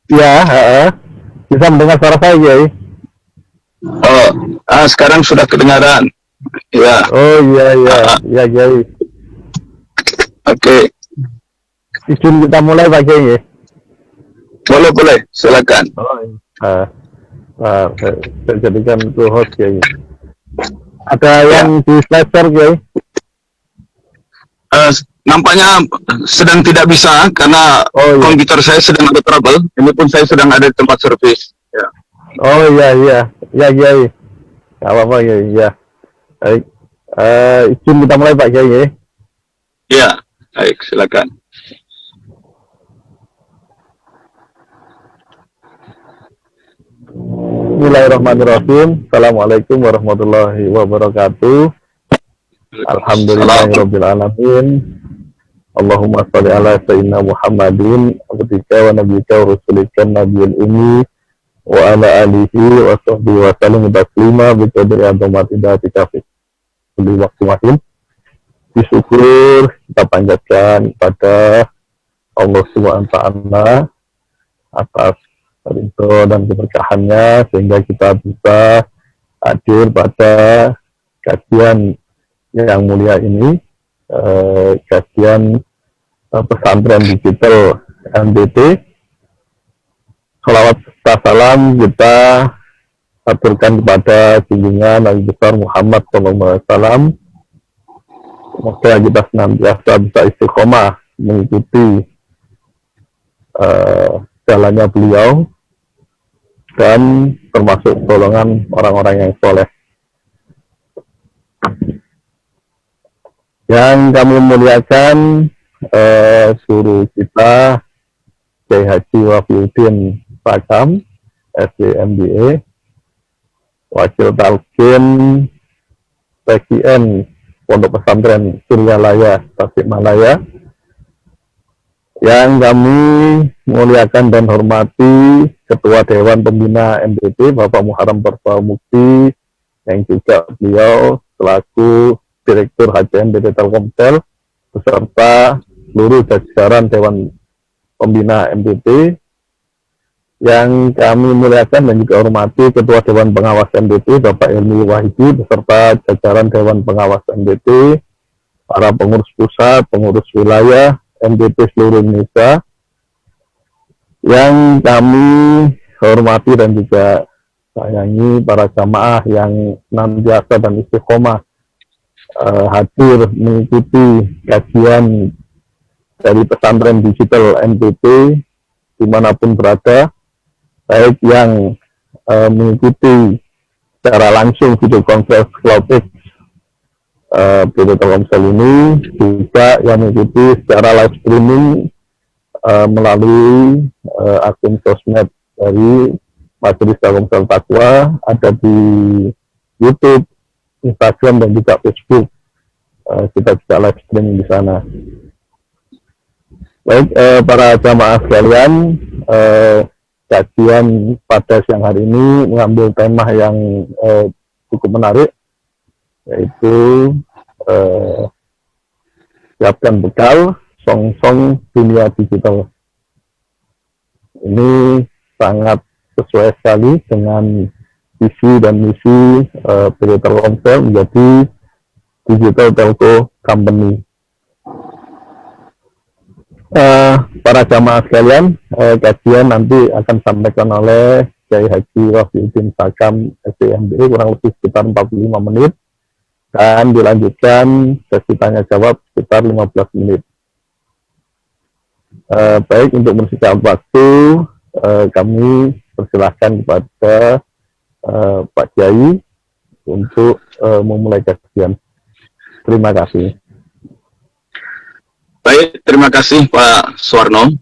Ya, bisa mendengar suara saya, Kiai? Oh, sekarang sudah kedengaran. Ya, Oh iya iya, ya Kiai. oke. Izin kita mulai Pak Kiai ya. Boleh, boleh. Silakan. Oh iya. Saya jadikan co-host Kiai. Ada Ya. yang di slider Kiai? Nampaknya sedang tidak bisa karena Oh iya. komputer saya sedang ada trouble. Ini pun saya sedang ada di tempat servis. Ya. Oh iya iya, ya Kiai. Gak apa-apa Kiai. Ya. Baik. Izin kita mulai Pak Kiai ya. Ya, baik. Silakan. Bismillahirrahmanirrahim. Assalamualaikum warahmatullahi wabarakatuh. Alhamdulillahirrabbilalamin. Allahumma sholli ala sayyidina Muhammadin abdika wa nabiyika wa rasulika nabiyil ummi wa ala alihi wa sahbihi wa sallam taslima bi qadri azamati dzatika fi kulli waqtin wa hin. Disyukur kita panjatkan pada Allah Subhanahu wa taala atas ridho dan keberkahannya sehingga kita bisa hadir pada kajian yang mulia ini, kajian pesantren digital MDT. Salawat serta salam kita aturkan kepada junjungan Nabi besar Muhammad SAW. Semoga kita senantiasa bisa istiqomah mengikuti jalannya beliau dan termasuk golongan orang-orang yang soleh. Yang kami muliakan guru kita Kiai Haji Wafiuddin Sakam, SDMBA, Wakil Talqin PGN Pondok Pesantren Suryalaya, Tasikmalaya. Yang kami muliakan dan hormati Ketua Dewan Pembina MDT Bapak Muharram Perpamukti, yang juga beliau selaku Direktur HCMDT Telkomsel beserta seluruh jajaran Dewan Pembina MDT. Yang kami muliakan dan juga hormati Ketua Dewan Pengawas MDT Bapak Ilmi Wahidi beserta jajaran Dewan Pengawas MDT, para pengurus pusat, pengurus wilayah MDT seluruh Indonesia. Yang kami hormati dan juga sayangi para jamaah yang senantiasa dan istiqomah hadir mengikuti kajian dari pesantren digital MDT dimanapun berada, baik yang mengikuti secara langsung video conference CloudX PT Telkomsel ini, juga yang mengikuti secara live streaming melalui akun sosmed dari Majelis Telkomsel Takwa, ada di YouTube, Instagram, dan juga Facebook. Kita juga live streaming di sana. Baik, para jamaah sekalian, kajian pada siang hari ini mengambil tema yang cukup menarik, yaitu siapkan bekal song-song dunia digital. Ini sangat sesuai sekali dengan visi dan misi PT Telkomsel menjadi digital telco company. Para jamaah sekalian, kajian nanti akan disampaikan oleh Kiai Haji Wafiuddin Sakam SDMBA kurang lebih sekitar 45 menit dan dilanjutkan sesi tanya jawab sekitar 15 menit. Baik, untuk mempersingkat waktu, kami persilahkan kepada Pak Kiai untuk memulai kajian. Terima kasih. Baik, terima kasih Pak Suwarno.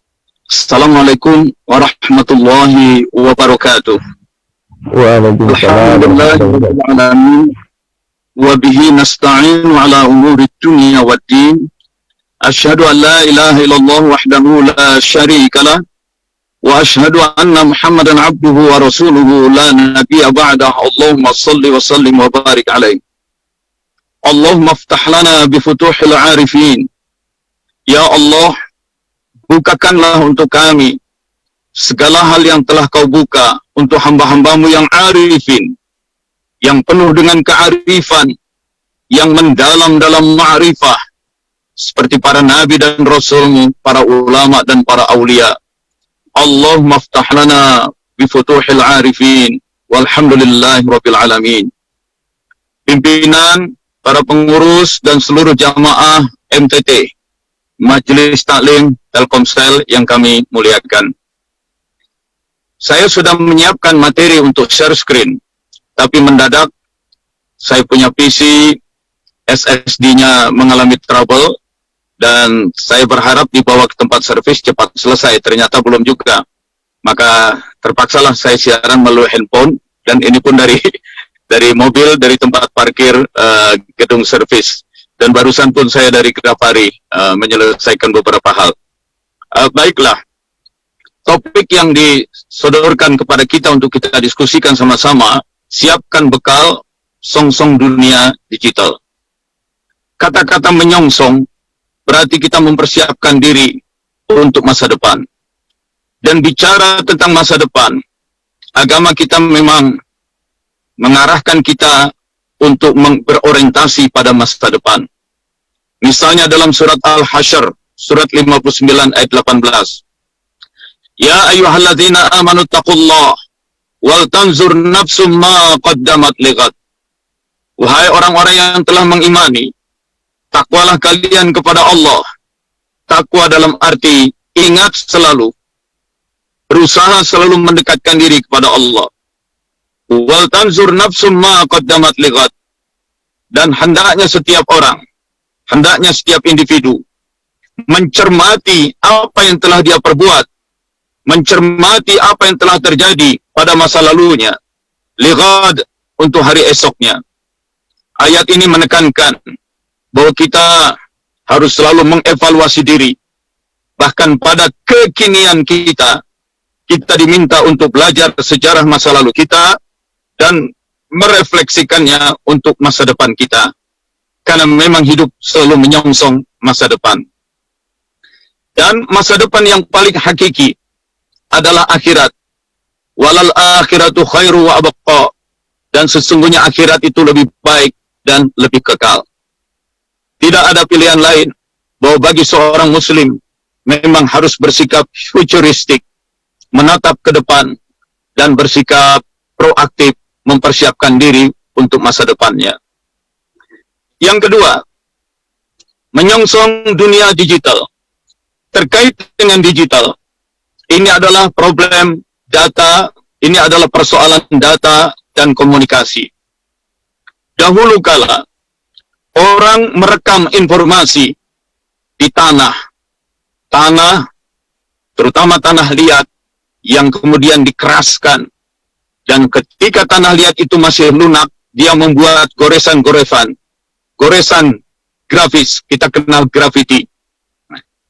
Assalamualaikum warahmatullahi wabarakatuh. Waalaikumsalam. Alhamdulillahirrahmanirrahim. Wa bihi nasta'in ala umuri dunya waddin. Asyhadu an la ilaha illallah wahdahu la syarika lah. Wa asyhadu anna Muhammadan abduhu wa rasuluhu la nabiyya ba'dah. Allahumma salli wa sallim wa barik alaih. Allahumma aftah lana bi futuhil arifin. Ya Allah, bukakanlah untuk kami segala hal yang telah kau buka untuk hamba-hambamu yang arifin, yang penuh dengan kearifan, yang mendalam dalam ma'rifah, seperti para nabi dan rasulmu, para ulama dan para aulia. Allahumma aftah lana bifutuhil arifin, walhamdulillahi rabbil alamin. Pimpinan, para pengurus dan seluruh jamaah MTT, Majelis Taklim Telkomsel yang kami muliakan. Saya sudah menyiapkan materi untuk share screen, tapi mendadak saya punya PC SSD-nya mengalami trouble dan saya berharap dibawa ke tempat servis cepat selesai, ternyata belum juga. Maka terpaksalah saya siaran melalui handphone dan ini pun dari mobil, dari tempat parkir gedung servis. Dan barusan pun saya dari Kedapari menyelesaikan beberapa hal. Baiklah, topik yang disodorkan kepada kita untuk kita diskusikan sama-sama, siapkan bekal songsong dunia digital. Kata-kata menyongsong berarti kita mempersiapkan diri untuk masa depan. Dan bicara tentang masa depan, agama kita memang mengarahkan kita untuk berorientasi pada masa depan. Misalnya dalam surat Al-Hasyr, surat 59 ayat 18. Ya ayyuhalladzina amanu taqullah wal tanzur nafsum ma qaddamat lighad. Wahai orang-orang yang telah mengimani, takwalah kalian kepada Allah. Takwa dalam arti ingat selalu, berusaha selalu mendekatkan diri kepada Allah. Wal tanzur nafsum ma qaddamat lighad. Dan hendaknya setiap orang, hendaknya setiap individu mencermati apa yang telah dia perbuat, mencermati apa yang telah terjadi pada masa lalunya, lighad, untuk hari esoknya. Ayat ini menekankan bahwa kita harus selalu mengevaluasi diri. Bahkan pada kekinian kita diminta untuk belajar sejarah masa lalu kita dan merefleksikannya untuk masa depan kita. Karena memang hidup selalu menyongsong masa depan. Dan masa depan yang paling hakiki adalah akhirat. Walal akhiratu khairu wa abqa. Dan sesungguhnya akhirat itu lebih baik dan lebih kekal. Tidak ada pilihan lain bahwa bagi seorang muslim memang harus bersikap futuristik, menatap ke depan dan bersikap proaktif mempersiapkan diri untuk masa depannya. Yang kedua, menyongsong dunia digital. Terkait dengan digital, ini adalah problem data, ini adalah persoalan data dan komunikasi. Dahulu kala, orang merekam informasi di tanah, terutama tanah liat, yang kemudian dikeraskan. Dan ketika tanah liat itu masih lunak, dia membuat goresan grafis, kita kenal graffiti.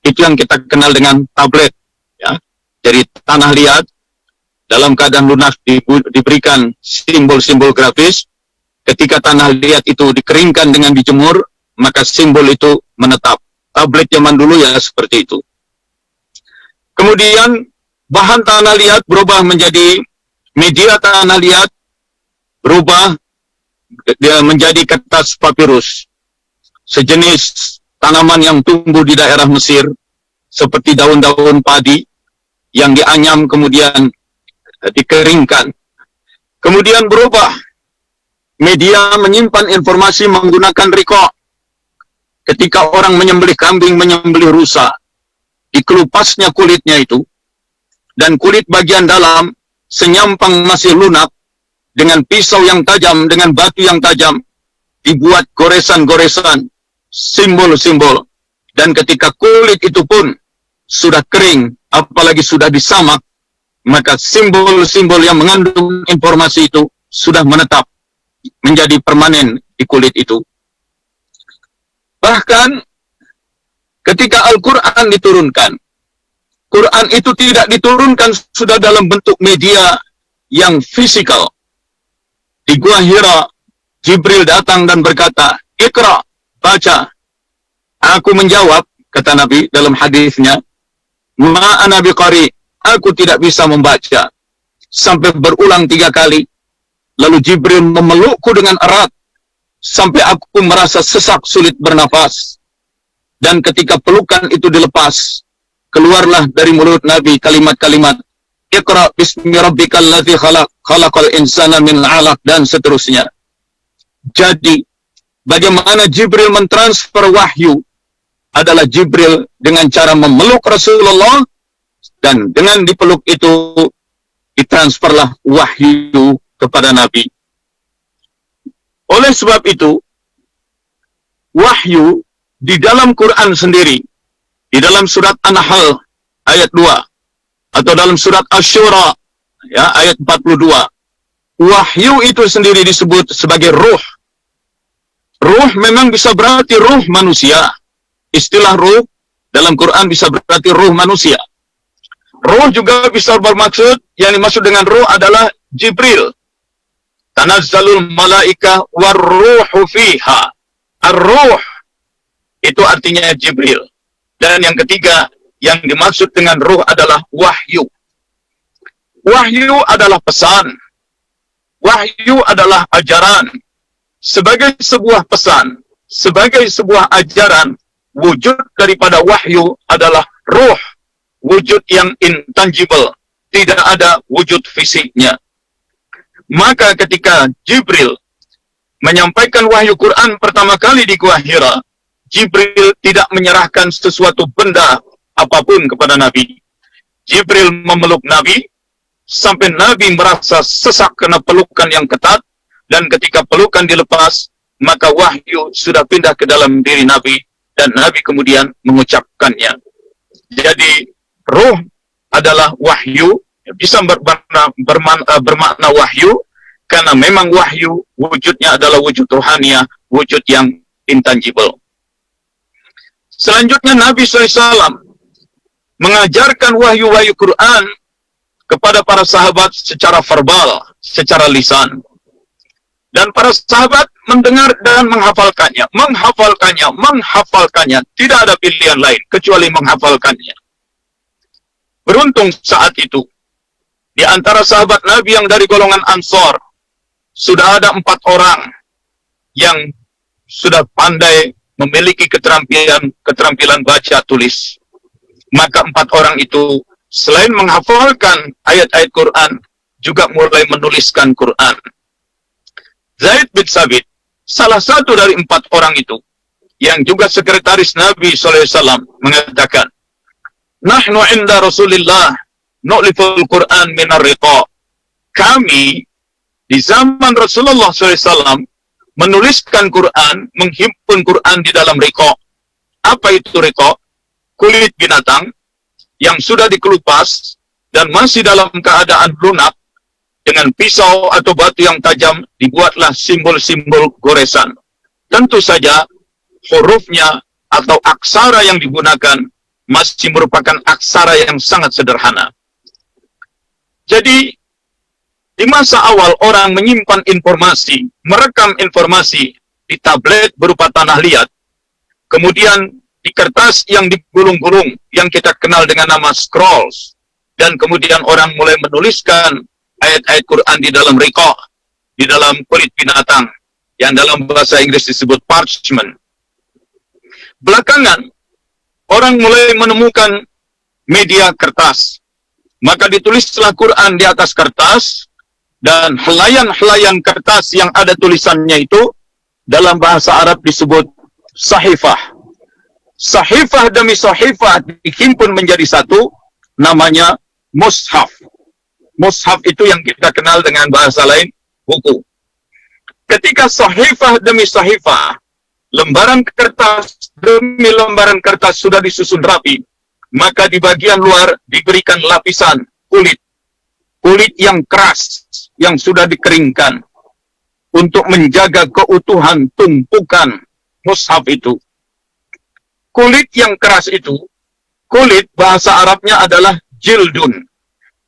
Itu yang kita kenal dengan tablet. Ya. Jadi tanah liat dalam keadaan lunak diberikan simbol-simbol grafis. Ketika tanah liat itu dikeringkan dengan dijemur, maka simbol itu menetap. Tablet zaman dulu ya seperti itu. Kemudian bahan tanah liat berubah menjadi media tanah liat, berubah dia menjadi kertas papirus. Sejenis tanaman yang tumbuh di daerah Mesir, seperti daun-daun padi, yang dianyam kemudian dikeringkan. Kemudian berubah, media menyimpan informasi menggunakan riko. Ketika orang menyembelih kambing, menyembelih rusa, dikelupasnya kulitnya itu, dan kulit bagian dalam senyampang masih lunak, dengan pisau yang tajam, dengan batu yang tajam, dibuat goresan-goresan, simbol-simbol. Dan ketika kulit itu pun sudah kering, apalagi sudah disamak, maka simbol-simbol yang mengandung informasi itu sudah menetap, menjadi permanen di kulit itu. Bahkan ketika Al-Quran diturunkan, Quran itu tidak diturunkan sudah dalam bentuk media yang fisikal. Di Gua Hira, Jibril datang dan berkata, "Iqra, baca." Aku menjawab, kata Nabi dalam hadisnya, "Ma ana biqari." aku tidak bisa membaca. Sampai berulang 3 kali. Lalu Jibril memelukku dengan erat. Sampai aku merasa sesak sulit bernafas. Dan ketika pelukan itu dilepas, keluarlah dari mulut Nabi kalimat-kalimat, Iqra bismi rabbikal ladzi khalaq, khalaqal insana min 'alaq, dan seterusnya. Jadi, bagaimana Jibril mentransfer wahyu adalah Jibril dengan cara memeluk Rasulullah, dan dengan dipeluk itu ditransferlah wahyu kepada Nabi. Oleh sebab itu, wahyu di dalam Quran sendiri, di dalam surat An-Nahl ayat 2, atau dalam surat Asy-Syura ya, ayat 42, wahyu itu sendiri disebut sebagai ruh. Ruh memang bisa berarti ruh manusia. Istilah ruh dalam Quran bisa berarti ruh manusia. Ruh juga bisa bermaksud, yang dimaksud dengan ruh adalah Jibril. Tanazzalul malaika warruhu fiha. Ar-ruh itu artinya Jibril. Dan yang ketiga, yang dimaksud dengan ruh adalah wahyu. Wahyu adalah pesan. Wahyu adalah ajaran. Sebagai sebuah pesan, sebagai sebuah ajaran, wujud daripada wahyu adalah ruh, wujud yang intangible, tidak ada wujud fisiknya. Maka ketika Jibril menyampaikan wahyu Quran pertama kali di Gua Hira, Jibril tidak menyerahkan sesuatu benda apapun kepada Nabi. Jibril memeluk Nabi, sampai Nabi merasa sesak karena pelukan yang ketat, dan ketika pelukan dilepas, maka wahyu sudah pindah ke dalam diri Nabi, dan Nabi kemudian mengucapkannya. Jadi, ruh adalah wahyu, bisa bermakna wahyu, karena memang wahyu wujudnya adalah wujud rohania, wujud yang intangible. Selanjutnya Nabi SAW mengajarkan wahyu-wahyu Quran kepada para sahabat secara verbal, secara lisan. Dan para sahabat mendengar dan menghafalkannya, menghafalkannya. Tidak ada pilihan lain kecuali menghafalkannya. Beruntung saat itu, di antara sahabat Nabi yang dari golongan Ansor, sudah ada 4 orang yang sudah pandai memiliki keterampilan baca tulis. Maka 4 orang itu selain menghafalkan ayat-ayat Quran, juga mulai menuliskan Quran. Zaid bin Sabit, salah satu dari 4 orang itu, yang juga sekretaris Nabi SAW, mengatakan, Nahnu inda Rasulillah, nu'liful Quran minar riqa. Kami, di zaman Rasulullah SAW, menuliskan Quran, menghimpun Quran di dalam riqa. Apa itu riqa? Kulit binatang, yang sudah dikelupas, dan masih dalam keadaan lunak, dengan pisau atau batu yang tajam, dibuatlah simbol-simbol goresan. Tentu saja, hurufnya atau aksara yang digunakan masih merupakan aksara yang sangat sederhana. Jadi, di masa awal orang menyimpan informasi, merekam informasi di tablet berupa tanah liat, kemudian di kertas yang digulung-gulung, yang kita kenal dengan nama scrolls, dan kemudian orang mulai menuliskan ayat-ayat Quran di dalam riqa, di dalam kulit binatang, yang dalam bahasa Inggris disebut parchment. Belakangan, orang mulai menemukan media kertas. Maka ditulislah Quran di atas kertas, dan helaian-helaian kertas yang ada tulisannya itu, dalam bahasa Arab disebut sahifah. Sahifah demi sahifah dihimpun menjadi satu, namanya mushaf. Mushaf itu yang kita kenal dengan bahasa lain, buku. Ketika sahifah demi sahifah, lembaran kertas demi lembaran kertas sudah disusun rapi, maka di bagian luar diberikan lapisan kulit. Kulit yang keras, yang sudah dikeringkan, untuk menjaga keutuhan tumpukan mushaf itu. Kulit yang keras itu, kulit bahasa Arabnya adalah jildun.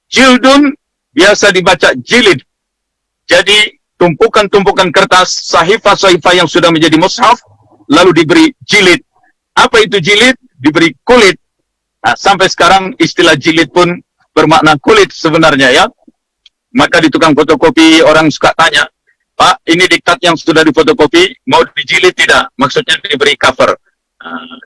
Jildun biasa dibaca jilid. Jadi tumpukan-tumpukan kertas, sahifah-sahifah yang sudah menjadi mushaf, lalu diberi jilid. Apa itu jilid? Diberi kulit. Nah, sampai sekarang istilah jilid pun bermakna kulit sebenarnya ya. Maka di tukang fotokopi orang suka tanya, Pak, ini diktat yang sudah difotokopi, mau dijilid tidak? Maksudnya diberi cover,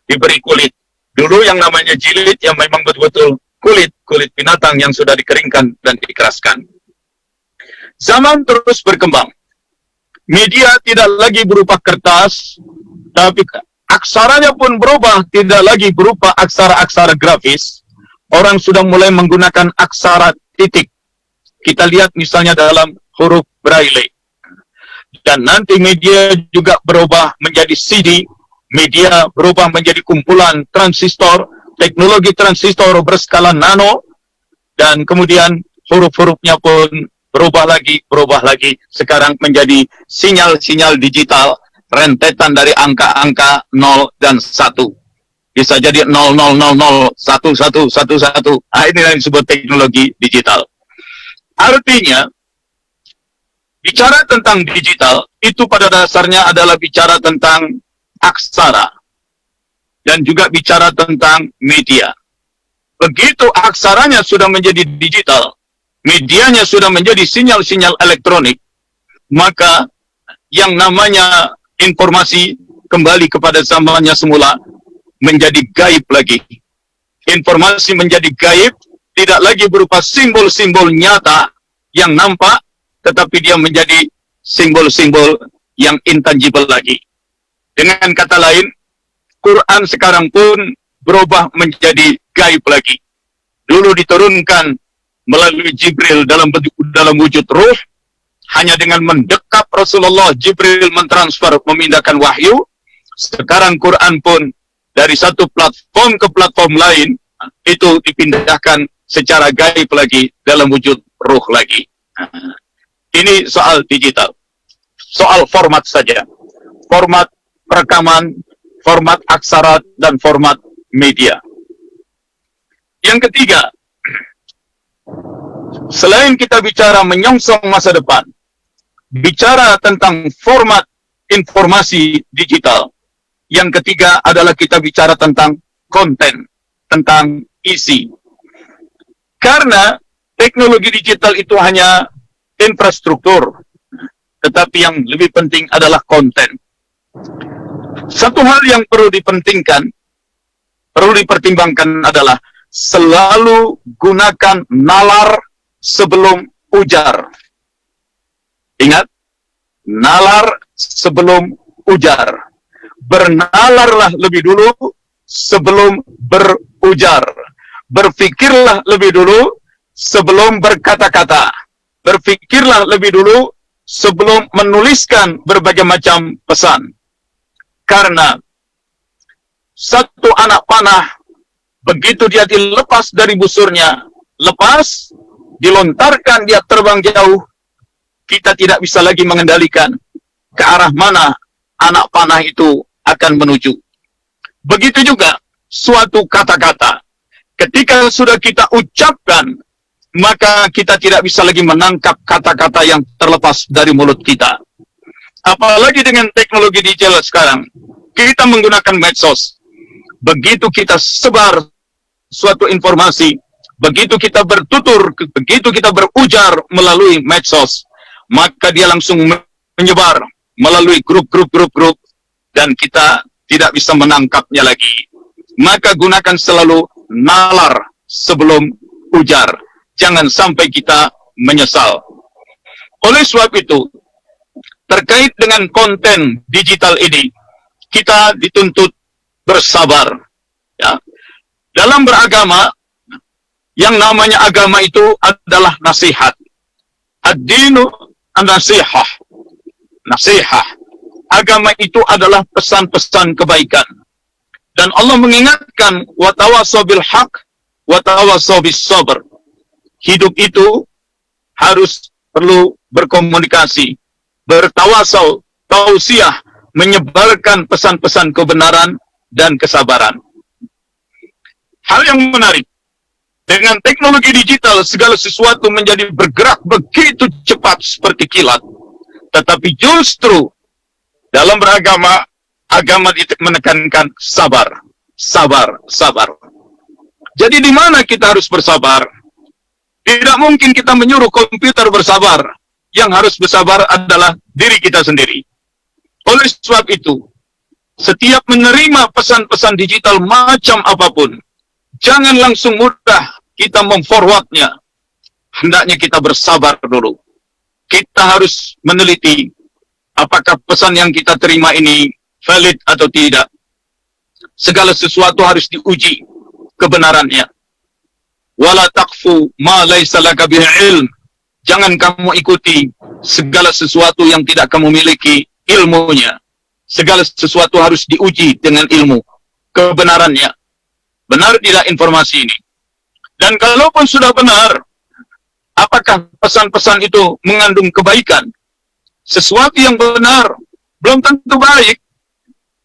diberi kulit. Dulu yang namanya jilid yang memang betul-betul kulit binatang yang sudah dikeringkan dan dikeraskan. Zaman terus berkembang. Media tidak lagi berupa kertas, tapi aksaranya pun berubah, tidak lagi berupa aksara-aksara grafis. Orang sudah mulai menggunakan aksara titik. Kita lihat misalnya dalam huruf Braille. Dan nanti media juga berubah menjadi CD, media berubah menjadi kumpulan transistor, teknologi transistor berskala nano, dan kemudian huruf-hurufnya pun berubah lagi, sekarang menjadi sinyal-sinyal digital, rentetan dari angka-angka 0 dan 1. Bisa jadi 0000, 1111. Ini yang disebut teknologi digital. Artinya, bicara tentang digital, itu pada dasarnya adalah bicara tentang aksara, dan juga bicara tentang media. Begitu aksaranya sudah menjadi digital, medianya sudah menjadi sinyal-sinyal elektronik, maka yang namanya informasi kembali kepada zamannya semula, menjadi gaib lagi. Informasi menjadi gaib, tidak lagi berupa simbol-simbol nyata yang nampak, tetapi dia menjadi simbol-simbol yang intangible lagi. Dengan kata lain, Quran sekarang pun berubah menjadi gaib lagi. Dulu diturunkan melalui Jibril dalam wujud ruh, hanya dengan mendekap Rasulullah, Jibril mentransfer, memindahkan wahyu. Sekarang Quran pun dari satu platform ke platform lain, itu dipindahkan secara gaib lagi, dalam wujud ruh lagi. Ini soal digital. Soal format saja. Format rekaman, format aksara, dan format media. Yang ketiga, selain kita bicara menyongsong masa depan, bicara tentang format informasi digital, yang ketiga adalah kita bicara tentang konten, tentang isi. Karena teknologi digital itu hanya infrastruktur, tetapi yang lebih penting adalah konten. Satu hal yang perlu dipertimbangkan adalah selalu gunakan nalar sebelum ujar. Ingat, nalar sebelum ujar. Bernalarlah lebih dulu sebelum berujar. Berfikirlah lebih dulu sebelum berkata-kata. Berfikirlah lebih dulu sebelum menuliskan berbagai macam pesan. Karena satu anak panah, begitu dia dilepas dari busurnya, lepas, dilontarkan, dia terbang jauh, kita tidak bisa lagi mengendalikan ke arah mana anak panah itu akan menuju. Begitu juga suatu kata-kata, ketika sudah kita ucapkan, maka kita tidak bisa lagi menangkap kata-kata yang terlepas dari mulut kita. Apalagi dengan teknologi digital sekarang, kita menggunakan medsos. Begitu kita sebar suatu informasi, begitu kita bertutur, begitu kita berujar melalui medsos, maka dia langsung menyebar melalui grup, dan kita tidak bisa menangkapnya lagi. Maka gunakan selalu nalar sebelum ujar. Jangan sampai kita menyesal. Oleh sebab itu, terkait dengan konten digital ini, kita dituntut bersabar. Ya. Dalam beragama, yang namanya agama itu adalah nasihat. Ad-dinu an-nasihah. Nasihah. Agama itu adalah pesan-pesan kebaikan. Dan Allah mengingatkan, wa tawassaw bil haqq wa tawassaw bis sabr. Hidup itu harus perlu berkomunikasi, bertawasau, tausiah, menyebarkan pesan-pesan kebenaran dan kesabaran. Hal yang menarik, dengan teknologi digital segala sesuatu menjadi bergerak begitu cepat seperti kilat. Tetapi justru dalam beragama, agama menekankan sabar, sabar, sabar. Jadi di mana kita harus bersabar? Tidak mungkin kita menyuruh komputer bersabar. Yang harus bersabar adalah diri kita sendiri. Oleh sebab itu, setiap menerima pesan-pesan digital macam apapun, jangan langsung mudah kita memforwardnya. Hendaknya kita bersabar dulu. Kita harus meneliti apakah pesan yang kita terima ini valid atau tidak. Segala sesuatu harus diuji kebenarannya. Wala taqfu ma laysa laka bihi ilm. Jangan kamu ikuti segala sesuatu yang tidak kamu miliki ilmunya. Segala sesuatu harus diuji dengan ilmu kebenarannya. Benar tidak informasi ini? Dan kalaupun sudah benar, apakah pesan-pesan itu mengandung kebaikan? Sesuatu yang benar belum tentu baik.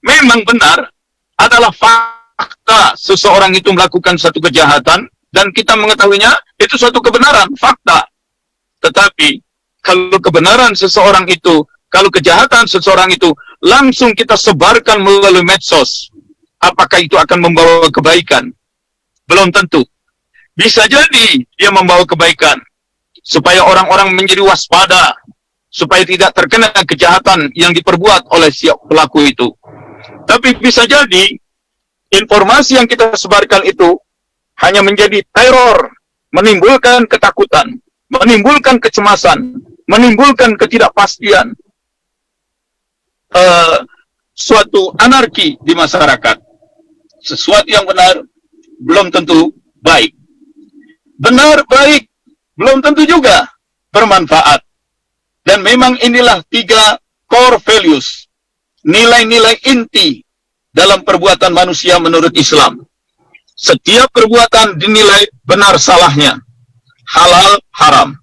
Memang benar adalah fakta seseorang itu melakukan satu kejahatan dan kita mengetahuinya itu suatu kebenaran, fakta. Tetapi kalau kebenaran seseorang itu, kalau kejahatan seseorang itu langsung kita sebarkan melalui medsos, apakah itu akan membawa kebaikan? Belum tentu. Bisa jadi dia membawa kebaikan supaya orang-orang menjadi waspada, supaya tidak terkena kejahatan yang diperbuat oleh si pelaku itu. Tapi bisa jadi informasi yang kita sebarkan itu hanya menjadi teror, menimbulkan ketakutan, menimbulkan kecemasan, menimbulkan ketidakpastian, suatu anarki di masyarakat. Sesuatu yang benar belum tentu baik. Benar baik belum tentu juga bermanfaat. Dan memang inilah 3 core values, nilai-nilai inti dalam perbuatan manusia menurut Islam. Setiap perbuatan dinilai benar salahnya. Halal, haram.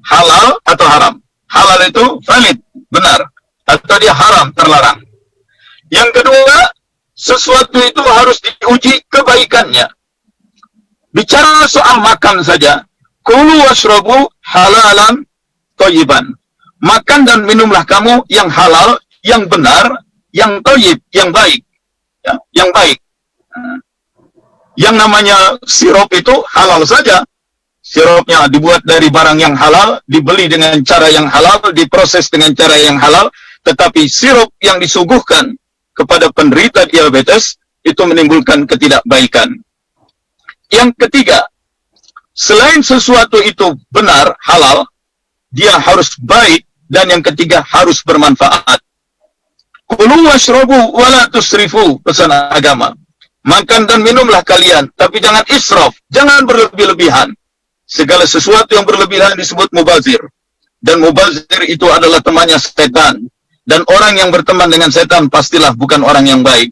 Halal atau haram. Halal itu valid, benar. Atau dia haram, terlarang. Yang kedua, sesuatu itu harus diuji kebaikannya. Bicara soal makan saja. Kulu washrabu halalan thayyiban. Makan dan minumlah kamu yang halal, yang benar, yang thayyib, yang baik. Ya, yang baik. Yang namanya sirup itu halal saja. Sirupnya dibuat dari barang yang halal, dibeli dengan cara yang halal, diproses dengan cara yang halal, tetapi sirup yang disuguhkan kepada penderita diabetes itu menimbulkan ketidakbaikan. Yang ketiga, selain sesuatu itu benar, halal, dia harus baik, dan yang ketiga harus bermanfaat. Kulu washrabu wala tusrifu, pesan agama. Makan dan minumlah kalian, tapi jangan israf, jangan berlebih-lebihan. Segala sesuatu yang berlebihan disebut mubazir. Dan mubazir itu adalah temannya setan. Dan orang yang berteman dengan setan pastilah bukan orang yang baik.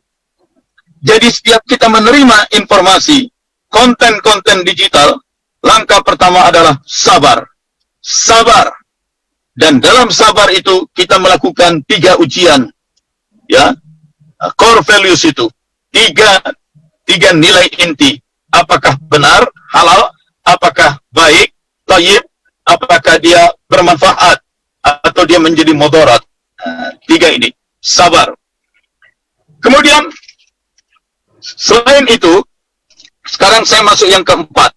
Jadi setiap kita menerima informasi, konten-konten digital, langkah pertama adalah sabar. Sabar. Dan dalam sabar itu kita melakukan 3 ujian. Ya, core values itu. Tiga nilai inti. Apakah benar, halal, apakah baik, thayyib, apakah dia bermanfaat, atau dia menjadi mudarat. 3 ini. Sabar. Kemudian, selain itu, sekarang saya masuk yang keempat.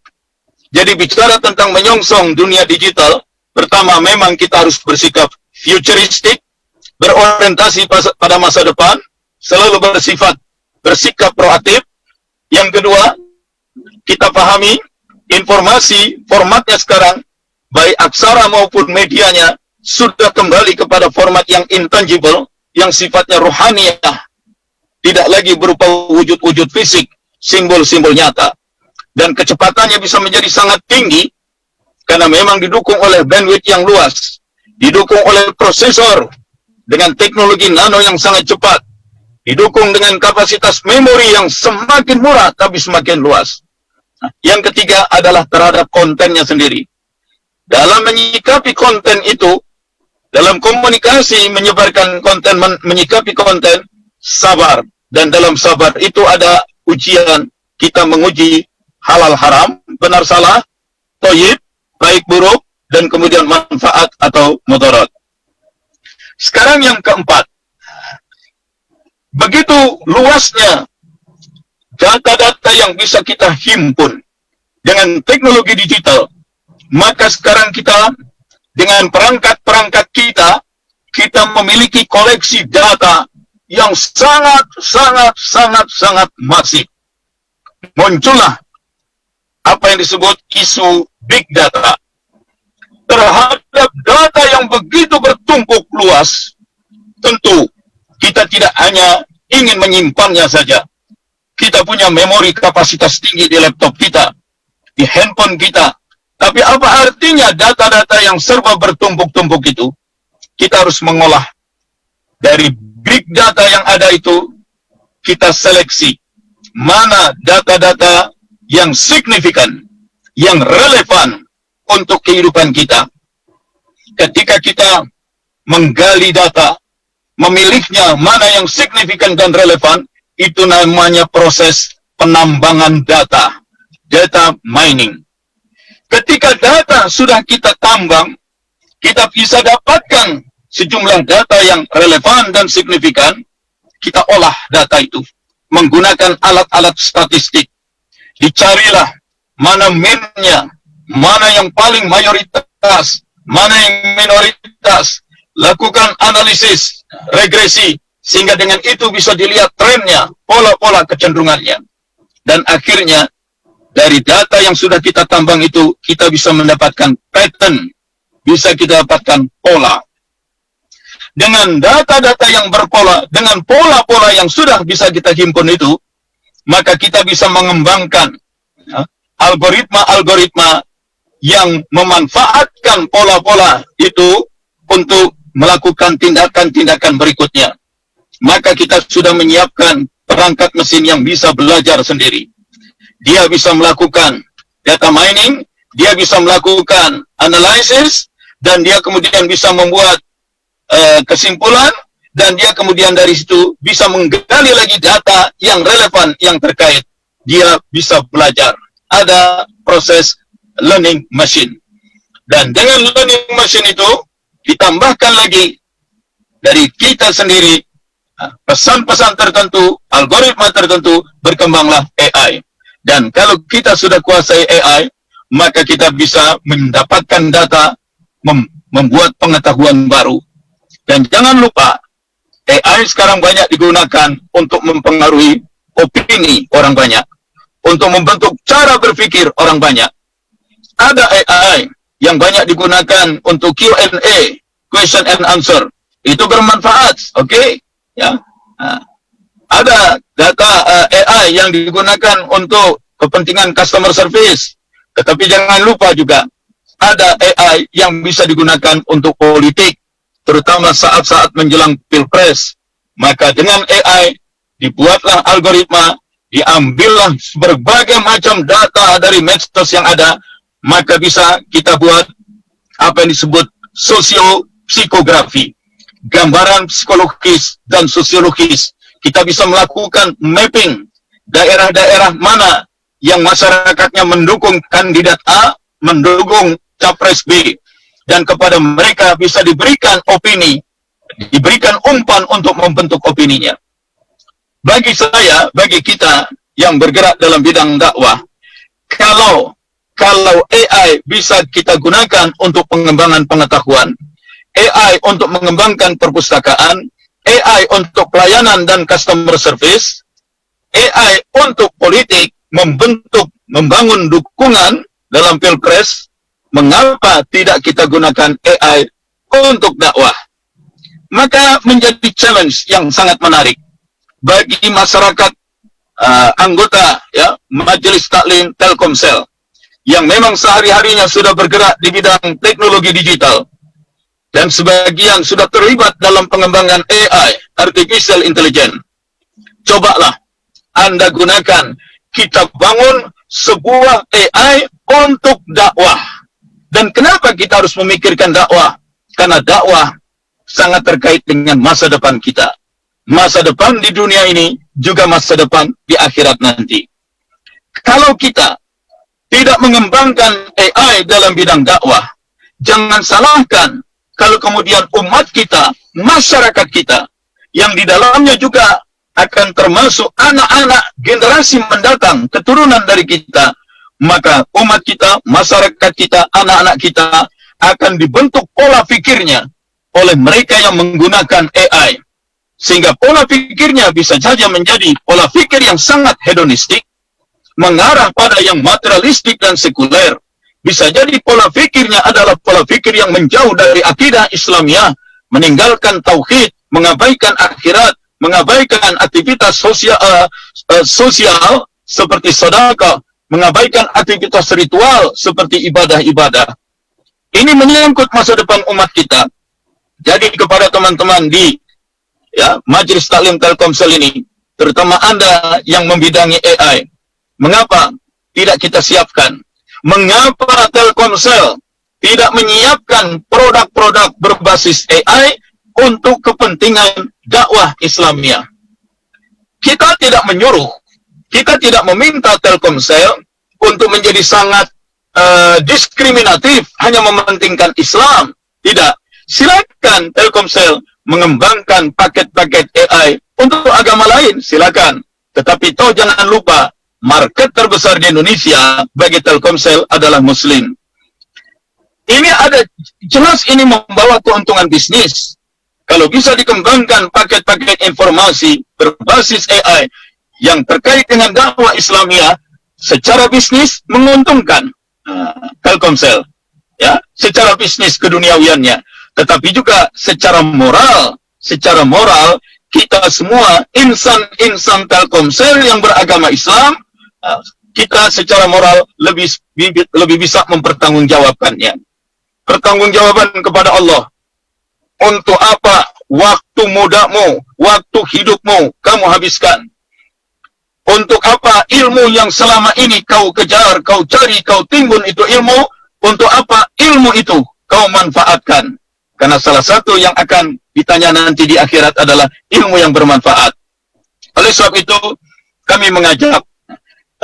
Jadi bicara tentang menyongsong dunia digital, pertama memang kita harus bersikap futuristik, berorientasi pada masa depan, selalu bersikap proaktif. Yang kedua, kita pahami informasi formatnya sekarang, baik aksara maupun medianya, sudah kembali kepada format yang intangible, yang sifatnya rohaniah, tidak lagi berupa wujud-wujud fisik, simbol-simbol nyata. Dan kecepatannya bisa menjadi sangat tinggi, karena memang didukung oleh bandwidth yang luas, didukung oleh prosesor, dengan teknologi nano yang sangat cepat, didukung dengan kapasitas memori yang semakin murah tapi semakin luas. Yang ketiga adalah terhadap kontennya sendiri. Dalam menyikapi konten itu, dalam komunikasi menyebarkan konten, menyikapi konten, sabar. Dan dalam sabar itu ada ujian, kita menguji halal haram, benar salah, thayyib, baik buruk, dan kemudian manfaat atau mudarat. Sekarang yang keempat, begitu luasnya data-data yang bisa kita himpun dengan teknologi digital, Maka sekarang kita dengan perangkat-perangkat kita memiliki koleksi data yang sangat masif. Muncullah apa yang disebut isu big data. Terhadap data yang begitu bertumpuk luas, tentu kita tidak hanya ingin menyimpannya saja. Kita punya memori kapasitas tinggi di laptop kita, di handphone kita. Tapi apa artinya data-data yang serba bertumpuk-tumpuk itu? Kita harus mengolah. Dari big data yang ada itu, kita seleksi mana data-data yang signifikan, yang relevan untuk kehidupan kita. Ketika kita menggali data, memilihnya mana yang signifikan dan relevan, itu namanya proses penambangan data, data mining. Ketika data sudah kita tambang, kita bisa dapatkan sejumlah data yang relevan dan signifikan, kita olah data itu menggunakan alat-alat statistik. Dicarilah mana min-nya, mana yang paling mayoritas, mana yang minoritas. Lakukan analisis, regresi, sehingga dengan itu bisa dilihat trennya, pola-pola kecenderungannya. Dan akhirnya, dari data yang sudah kita tambang itu, kita bisa mendapatkan pattern, bisa kita dapatkan pola. Dengan data-data yang berpola, dengan pola-pola yang sudah bisa kita himpun itu, maka kita bisa mengembangkan algoritma-algoritma yang memanfaatkan pola-pola itu untuk melakukan tindakan-tindakan berikutnya. Maka kita sudah menyiapkan perangkat mesin yang bisa belajar sendiri. Dia bisa melakukan data mining, dia bisa melakukan analisis, dan dia kemudian bisa membuat kesimpulan, dan dia kemudian dari situ bisa menggali lagi data yang relevan, yang terkait. Dia bisa belajar. Ada proses learning machine. Dan dengan learning machine itu, ditambahkan lagi dari kita sendiri, pesan-pesan tertentu, algoritma tertentu, berkembanglah AI. Dan kalau kita sudah kuasai AI, maka kita bisa mendapatkan data, membuat pengetahuan baru. Dan jangan lupa, AI sekarang banyak digunakan untuk mempengaruhi opini orang banyak, untuk membentuk cara berpikir orang banyak. Ada AI yang banyak digunakan untuk Q&A, question and answer. Itu bermanfaat, oke? Ya. Ada data AI yang digunakan untuk kepentingan customer service. Tetapi jangan lupa juga, ada AI yang bisa digunakan untuk politik, terutama saat-saat menjelang pilpres. Maka dengan AI, dibuatlah algoritma, diambillah berbagai macam data dari medsos yang ada, maka bisa kita buat apa yang disebut sosiopsikografi, gambaran psikologis dan sosiologis. Kita bisa melakukan mapping daerah-daerah mana yang masyarakatnya mendukung kandidat A, mendukung capres B, dan kepada mereka bisa diberikan opini, diberikan umpan untuk membentuk opininya. Bagi saya, bagi kita yang bergerak dalam bidang dakwah, kalau AI bisa kita gunakan untuk pengembangan pengetahuan, AI untuk mengembangkan perpustakaan, AI untuk pelayanan dan customer service, AI untuk politik, membangun dukungan dalam pilpres, mengapa tidak kita gunakan AI untuk dakwah? Maka menjadi challenge yang sangat menarik bagi masyarakat anggota Majelis Taklim Telkomsel yang memang sehari-harinya sudah bergerak di bidang teknologi digital dan sebagian sudah terlibat dalam pengembangan AI, Artificial Intelligence. Cobalah Anda gunakan, kita bangun sebuah AI untuk dakwah. Dan kenapa kita harus memikirkan dakwah? Karena dakwah sangat terkait dengan masa depan kita. Masa depan di dunia ini, juga masa depan di akhirat nanti. Kalau kita tidak mengembangkan AI dalam bidang dakwah, jangan salahkan kalau kemudian umat kita, masyarakat kita, yang di dalamnya juga akan termasuk anak-anak generasi mendatang, keturunan dari kita, maka umat kita, masyarakat kita, anak-anak kita akan dibentuk pola pikirnya oleh mereka yang menggunakan AI. Sehingga pola pikirnya bisa saja menjadi pola pikir yang sangat hedonistik, mengarah pada yang materialistik dan sekuler. Bisa jadi pola pikirnya adalah pola pikir yang menjauh dari akidah Islamiyah, meninggalkan tauhid, mengabaikan akhirat, mengabaikan aktivitas sosial seperti sedekah, mengabaikan aktivitas ritual seperti ibadah-ibadah. Ini menyangkut masa depan umat kita. Jadi kepada teman-teman di Majelis Taklim Telkomsel ini, terutama Anda yang membidangi AI, mengapa tidak kita siapkan? Mengapa Telkomsel tidak menyiapkan produk-produk berbasis AI untuk kepentingan dakwah Islamiyah? Kita tidak menyuruh, kita tidak meminta Telkomsel untuk menjadi sangat diskriminatif, hanya mementingkan Islam. Tidak. Silakan Telkomsel mengembangkan paket-paket AI untuk agama lain, silakan. Tetapi toh jangan lupa, market terbesar di Indonesia bagi Telkomsel adalah Muslim. Ini ada, jelas ini membawa keuntungan bisnis. Kalau bisa dikembangkan paket-paket informasi berbasis AI yang terkait dengan dakwah Islamiyah, secara bisnis menguntungkan Telkomsel, ya, secara bisnis keduniawiannya. Tetapi juga secara moral kita semua insan-insan Telkomsel yang beragama Islam, kita secara moral lebih bisa mempertanggungjawabkannya. Pertanggungjawaban kepada Allah. Untuk apa waktu mudamu, waktu hidupmu kamu habiskan? Untuk apa ilmu yang selama ini kau kejar, kau cari, kau timbun itu ilmu? Untuk apa ilmu itu kau manfaatkan? Karena salah satu yang akan ditanya nanti di akhirat adalah ilmu yang bermanfaat. Oleh sebab itu, kami mengajak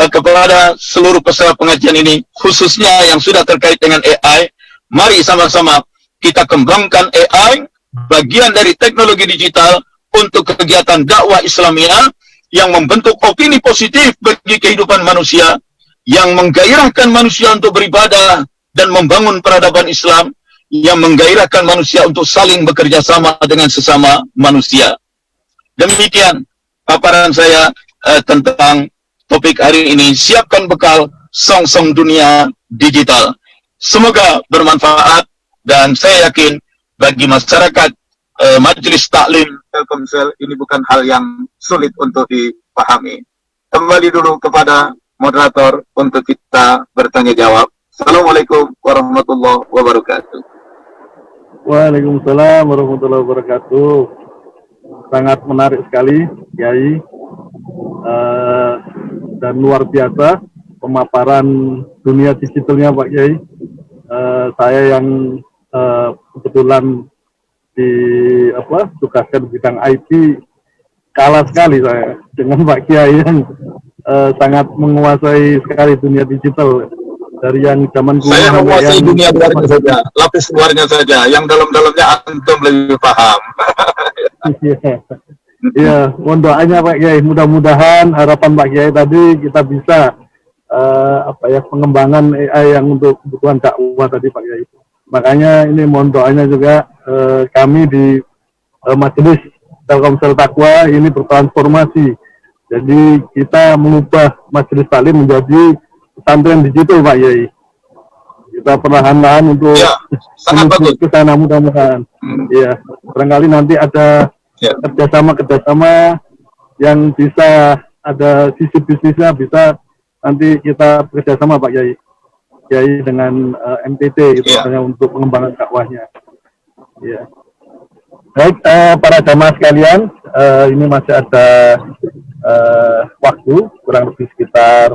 kepada seluruh peserta pengajian ini, khususnya yang sudah terkait dengan AI, mari sama-sama kita kembangkan AI, bagian dari teknologi digital untuk kegiatan dakwah Islamiyah yang membentuk opini positif bagi kehidupan manusia, yang menggairahkan manusia untuk beribadah dan membangun peradaban Islam, yang menggairahkan manusia untuk saling bekerja sama dengan sesama manusia. Demikian paparan saya tentang topik hari ini, siapkan bekal song-song dunia digital. Semoga bermanfaat dan saya yakin bagi masyarakat Majelis Taklim Telkomsel ini bukan hal yang sulit untuk dipahami. Kembali dulu kepada moderator untuk kita bertanya jawab. Assalamualaikum warahmatullahi wabarakatuh. Waalaikumsalam warahmatullahi wabarakatuh. Sangat menarik sekali, Kiai, dan luar biasa pemaparan dunia digitalnya, Pak Kiai. Saya yang kebetulan tugaskan bidang IT, kalah sekali saya dengan Pak Kiai yang sangat menguasai sekali dunia digital. Dari yang zaman kuno saya menguasai dunia luarnya saja, lapis luarnya saja, yang dalam-dalamnya antum lebih paham. Iya, mohon doanya Pak Kiai. Mudah-mudahan harapan Pak Kiai tadi kita bisa pengembangan AI yang untuk kebutuhan dakwah tadi Pak Kiai. Makanya ini mohon doanya juga kami di Majelis Telkomsel Taqwa ini bertransformasi. Jadi kita mengubah Majelis Taklim menjadi pesantren digital Pak Kiai. Kita perlahan-lahan untuk menuju ke sana mudah-mudahan. Iya, barangkali nanti ada kerjasama yang bisa ada sisi bisnisnya, bisa nanti kita bekerjasama Pak Kiai dengan MTT gitu, misalnya untuk pengembangan dakwahnya. Iya. Baik, para jamaah sekalian, ini masih ada waktu kurang lebih sekitar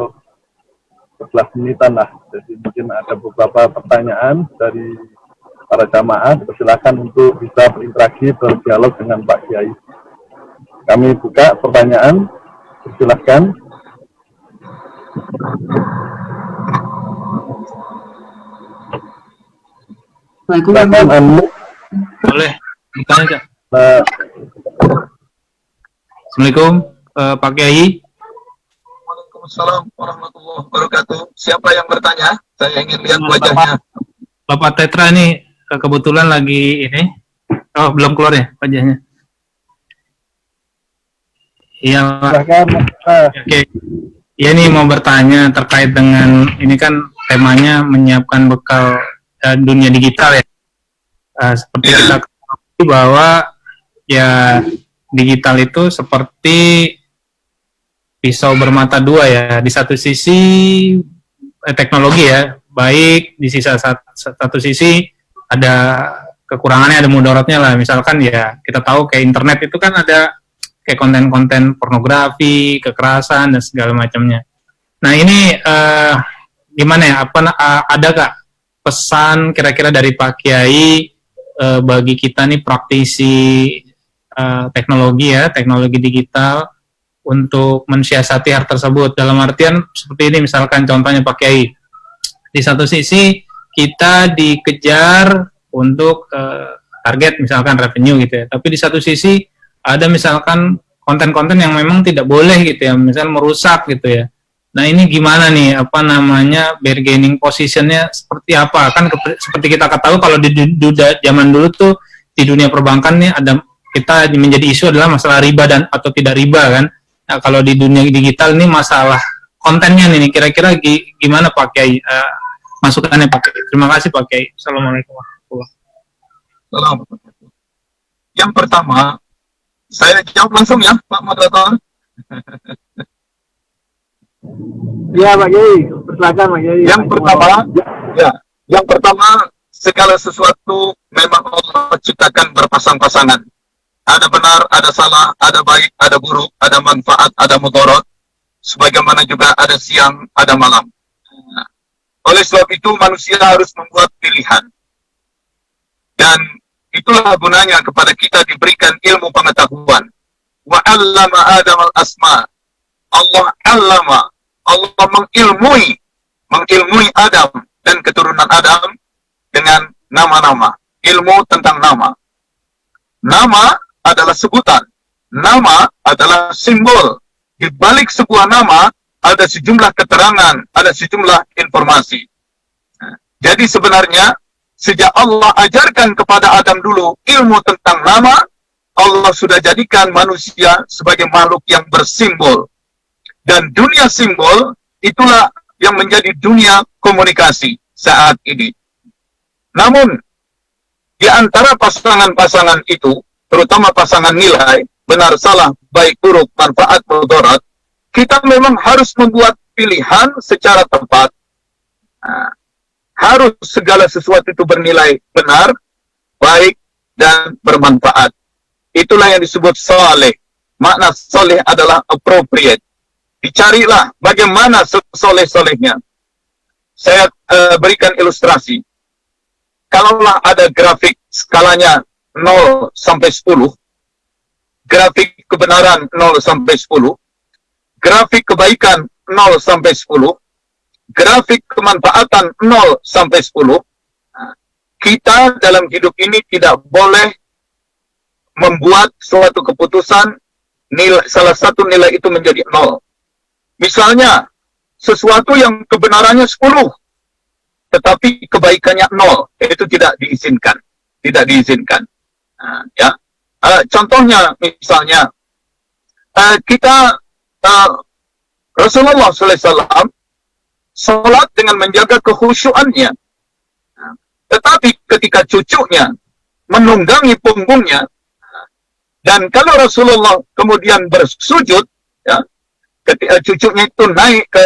11 menitan lah. Jadi mungkin ada beberapa pertanyaan dari para jamaah. Silakan untuk bisa berinteraksi, berdialog dengan Pak Kiai. Kami buka pertanyaan. Silakan. Boleh, bertanya, Cak. Assalamualaikum, Pak Kiai. Waalaikumsalam warahmatullahi wabarakatuh. siapa yang bertanya? Saya ingin lihat wajahnya. Bapak Tetra ini kebetulan lagi ini. Oh, belum keluar ya wajahnya. Iya, Pak. Oke. Ya, ini mau bertanya terkait dengan ini kan temanya menyiapkan bekal dunia digital ya. Seperti kita ketahui bahwa ya digital itu seperti pisau bermata dua ya. Di satu sisi teknologi ya baik, di satu sisi ada kekurangannya, ada mudaratnya lah. Misalkan ya kita tahu kayak internet itu kan ada kayak konten-konten pornografi, kekerasan dan segala macamnya. Nah ini gimana ya? Ada gak pesan kira-kira dari Pak Kiai bagi kita nih praktisi teknologi ya, teknologi digital untuk mensiasati hal tersebut? Dalam artian seperti ini, misalkan contohnya Pak Kiai, di satu sisi kita dikejar untuk target misalkan revenue gitu ya, tapi di satu sisi ada misalkan konten-konten yang memang tidak boleh gitu ya, misal merusak gitu ya. Nah ini gimana nih, bargaining positionnya seperti apa? Kan seperti kita ketahui kalau di zaman dulu tuh di dunia perbankan nih ada, kita menjadi isu adalah masalah riba dan atau tidak riba kan. Nah kalau di dunia digital ini masalah kontennya nih, kira-kira gimana Pak Kiai? Masukannya Pak Kiai. Terima kasih Pak Kiai. Assalamualaikum warahmatullahi wabarakatuh. Yang pertama, saya jawab langsung ya, Pak Moderator. Ya, Pak Kiai, persilakan Pak Kiai. Yang pertama, segala sesuatu memang Allah ciptakan berpasang-pasangan. Ada benar, ada salah, ada baik, ada buruk, ada manfaat, ada mudarat. Sebagaimana juga ada siang, ada malam. Oleh sebab itu manusia harus membuat pilihan. Dan itulah gunanya kepada kita diberikan ilmu pengetahuan. Wa 'allama Adam al-asma. Allah mengilmui Adam dan keturunan Adam dengan nama-nama. Ilmu tentang nama. Nama adalah sebutan. Nama adalah simbol. Di balik sebuah nama ada sejumlah keterangan, ada sejumlah informasi. Jadi sebenarnya sejak Allah ajarkan kepada Adam dulu ilmu tentang nama, Allah sudah jadikan manusia sebagai makhluk yang bersimbol. Dan dunia simbol itulah yang menjadi dunia komunikasi saat ini. Namun, di antara pasangan-pasangan itu, terutama pasangan nilai, benar salah, baik buruk, manfaat, mudarat, kita memang harus membuat pilihan secara tepat. Harus segala sesuatu itu bernilai benar, baik, dan bermanfaat. Itulah yang disebut saleh. Makna saleh adalah appropriate. Dicarilah bagaimana soleh-solehnya. Saya berikan ilustrasi. Kalaulah ada grafik skalanya 0 sampai 10, grafik kebenaran 0 sampai 10, grafik kebaikan 0 sampai 10, grafik kemanfaatan 0 sampai 10, kita dalam hidup ini tidak boleh membuat suatu keputusan salah satu nilai itu menjadi 0. Misalnya, sesuatu yang kebenarannya 10, tetapi kebaikannya 0, itu tidak diizinkan. Tidak diizinkan. Contohnya, misalnya, Rasulullah SAW sholat dengan menjaga kekhusyuannya. Tetapi ketika cucunya menunggangi punggungnya, dan kalau Rasulullah kemudian bersujud, ya, ketika cucunya itu naik ke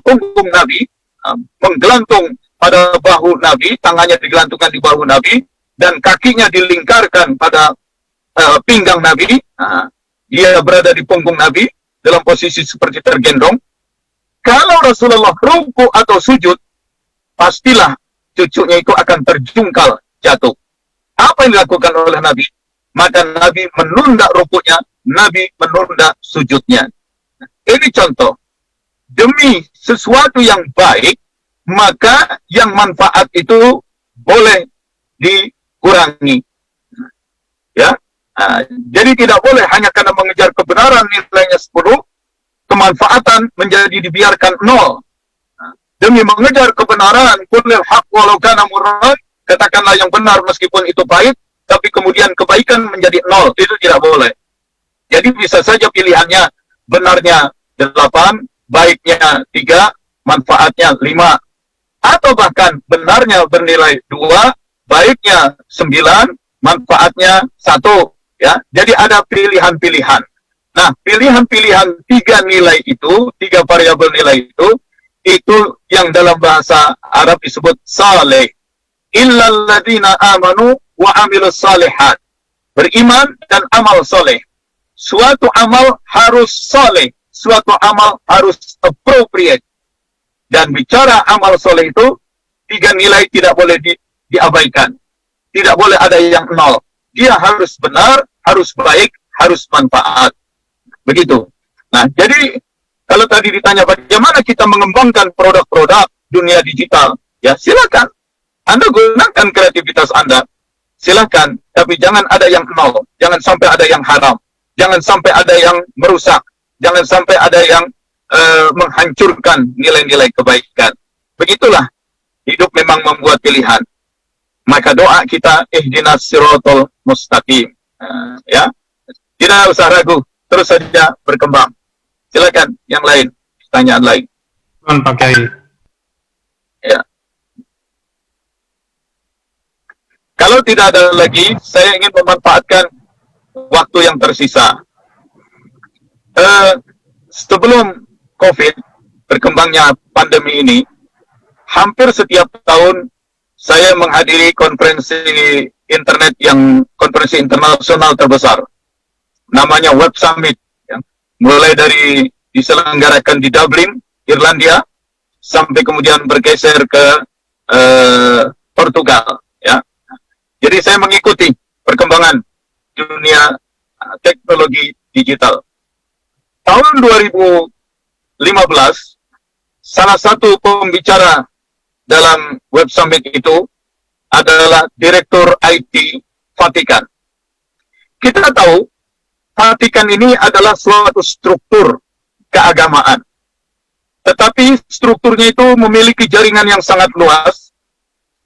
punggung Nabi, menggelantung pada bahu Nabi, tangannya digelantungkan di bahu Nabi, dan kakinya dilingkarkan pada pinggang Nabi, dia berada di punggung Nabi, dalam posisi seperti tergendong. Kalau Rasulullah rukuk atau sujud, pastilah cucunya itu akan terjungkal jatuh. Apa yang dilakukan oleh Nabi? Maka Nabi menunda rukuknya, Nabi menunda sujudnya. Ini contoh. Demi sesuatu yang baik, maka yang manfaat itu boleh dikurangi. Ya, jadi tidak boleh hanya karena mengejar kebenaran nilainya 10, kemanfaatan menjadi dibiarkan 0. demi mengejar kebenaran, qulil haq walau kana murran, katakanlah yang benar meskipun itu pahit, tapi kemudian kebaikan menjadi 0, itu tidak boleh. Jadi bisa saja pilihannya benarnya 8, baiknya 3, manfaatnya 5. Atau bahkan benarnya bernilai 2, baiknya 9, manfaatnya 1. Ya, jadi ada pilihan-pilihan. Nah, pilihan-pilihan 3 nilai itu, 3 variabel nilai itu yang dalam bahasa Arab disebut saleh. Illal ladzina amanu wa amilus salihat. Beriman dan amal soleh. Suatu amal harus soleh, suatu amal harus appropriate. Dan bicara amal soleh itu, 3 nilai tidak boleh diabaikan. Tidak boleh ada yang 0. Dia harus benar, harus baik, harus manfaat. Begitu. Nah, jadi kalau tadi ditanya bagaimana kita mengembangkan produk-produk dunia digital, ya silakan. Anda gunakan kreativitas Anda. Silakan, tapi jangan ada yang 0. Jangan sampai ada yang haram. Jangan sampai ada yang merusak. Jangan sampai ada yang menghancurkan nilai-nilai kebaikan. Begitulah, hidup memang membuat pilihan. Maka doa kita, ihdinas siratal mustaqim. Ya, tidak usah ragu, terus saja berkembang. Silakan, yang lain, pertanyaan lain. Pak Kiai. Ya. Kalau tidak ada lagi, saya ingin memanfaatkan waktu yang tersisa. Sebelum COVID, berkembangnya pandemi ini, hampir setiap tahun saya menghadiri konferensi internet konferensi internasional terbesar. Namanya Web Summit. Ya. Mulai dari diselenggarakan di Dublin, Irlandia, sampai kemudian bergeser ke Portugal. Ya. Jadi saya mengikuti perkembangan dunia teknologi digital. Tahun 2015, salah satu pembicara dalam Web Summit itu adalah Direktur IT Vatikan. Kita tahu, Vatikan ini adalah suatu struktur keagamaan. Tetapi strukturnya itu memiliki jaringan yang sangat luas,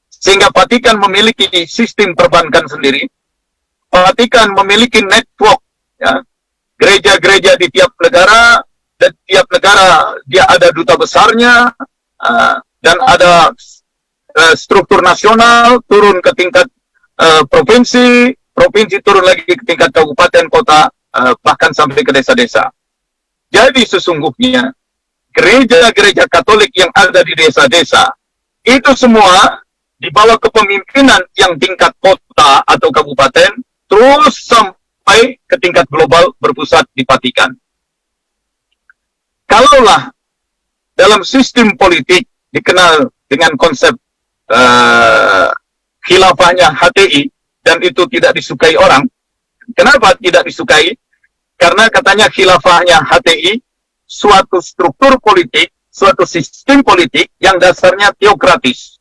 sehingga Vatikan memiliki sistem perbankan sendiri. Vatikan memiliki network, ya, gereja-gereja di tiap negara, dan tiap negara dia ada duta besarnya, dan ada struktur nasional, turun ke tingkat provinsi, provinsi turun lagi ke tingkat kabupaten, kota, bahkan sampai ke desa-desa. Jadi sesungguhnya gereja-gereja Katolik yang ada di desa-desa itu semua di bawah kepemimpinan yang tingkat kota atau kabupaten, terus sampai ke tingkat global berpusat di Vatikan. Kalaulah dalam sistem politik dikenal dengan konsep khilafahnya HTI, dan itu tidak disukai orang. Kenapa tidak disukai? Karena katanya khilafahnya HTI suatu struktur politik, suatu sistem politik yang dasarnya teokratis,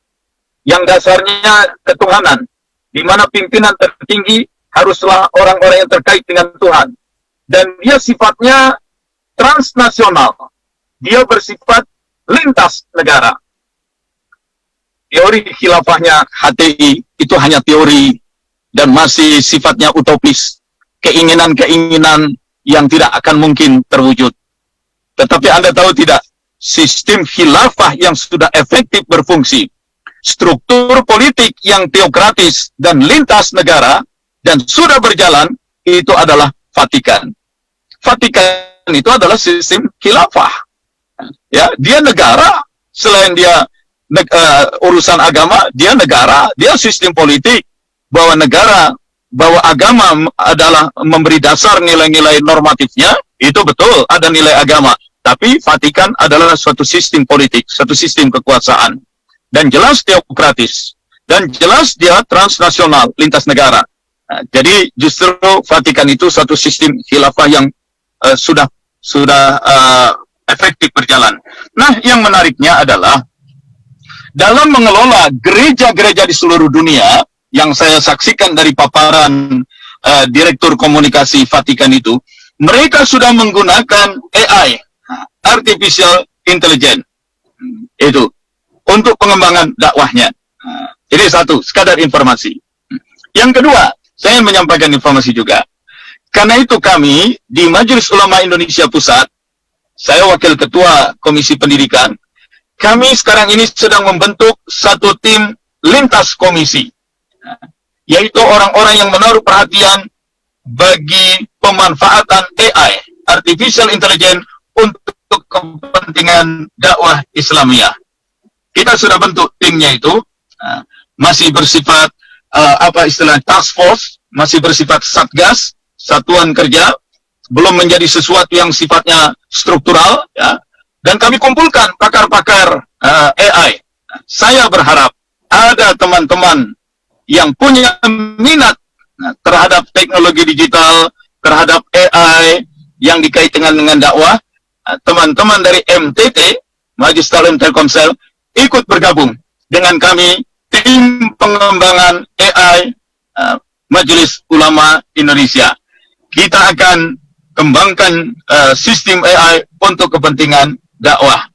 yang dasarnya ketuhanan, di mana pimpinan tertinggi haruslah orang-orang yang terkait dengan Tuhan. Dan dia sifatnya transnasional. Dia bersifat lintas negara. Teori khilafahnya HTI itu hanya teori dan masih sifatnya utopis. Keinginan-keinginan yang tidak akan mungkin terwujud. Tetapi Anda tahu tidak, sistem khilafah yang sudah efektif berfungsi, struktur politik yang teokratis dan lintas negara, dan sudah berjalan, itu adalah Vatikan. Vatikan itu adalah sistem khilafah. Ya, dia negara, selain dia urusan agama, dia negara, dia sistem politik, bahwa negara, bahwa agama adalah memberi dasar nilai-nilai normatifnya, itu betul, ada nilai agama. Tapi Vatikan adalah suatu sistem politik, suatu sistem kekuasaan. Dan jelas teokratis. Dan jelas dia transnasional, lintas negara. Nah, jadi justru Vatikan itu suatu sistem khilafah yang sudah efektif berjalan. Nah, yang menariknya adalah dalam mengelola gereja-gereja di seluruh dunia, yang saya saksikan dari paparan Direktur Komunikasi Vatikan itu, mereka sudah menggunakan AI, Artificial Intelligence. Itu. untuk pengembangan dakwahnya. Ini satu, sekadar informasi. Yang kedua, saya menyampaikan informasi juga. Karena itu kami di Majelis Ulama Indonesia Pusat, saya wakil ketua Komisi Pendidikan, kami sekarang ini sedang membentuk satu tim lintas komisi, yaitu orang-orang yang menaruh perhatian bagi pemanfaatan AI, Artificial Intelligence, untuk kepentingan dakwah Islamiyah. Kita sudah bentuk timnya itu, masih bersifat apa istilah task force, masih bersifat satgas, satuan kerja, belum menjadi sesuatu yang sifatnya struktural, ya. Dan kami kumpulkan pakar-pakar AI. Saya berharap ada teman-teman yang punya minat terhadap teknologi digital, terhadap AI yang dikaitkan dengan dakwah. Teman-teman dari MTT, Majelis Ta'lim Telkomsel, ikut bergabung dengan kami, tim pengembangan AI Majelis Ulama Indonesia. Kita akan kembangkan sistem AI untuk kepentingan dakwah.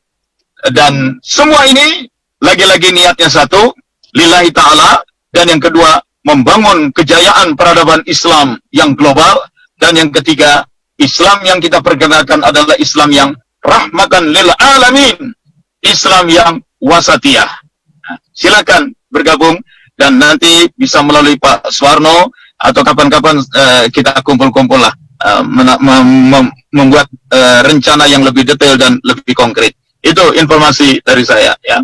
Dan semua ini lagi-lagi niatnya satu, lillahi ta'ala, dan yang kedua, membangun kejayaan peradaban Islam yang global, dan yang ketiga, Islam yang kita perkenalkan adalah Islam yang rahmatan lil alamin, Islam yang wasatiyah. Silakan bergabung, dan nanti bisa melalui Pak Suwarno, atau kapan-kapan kita kumpul-kumpul lah, membuat rencana yang lebih detail dan lebih konkret. Itu informasi dari saya, ya.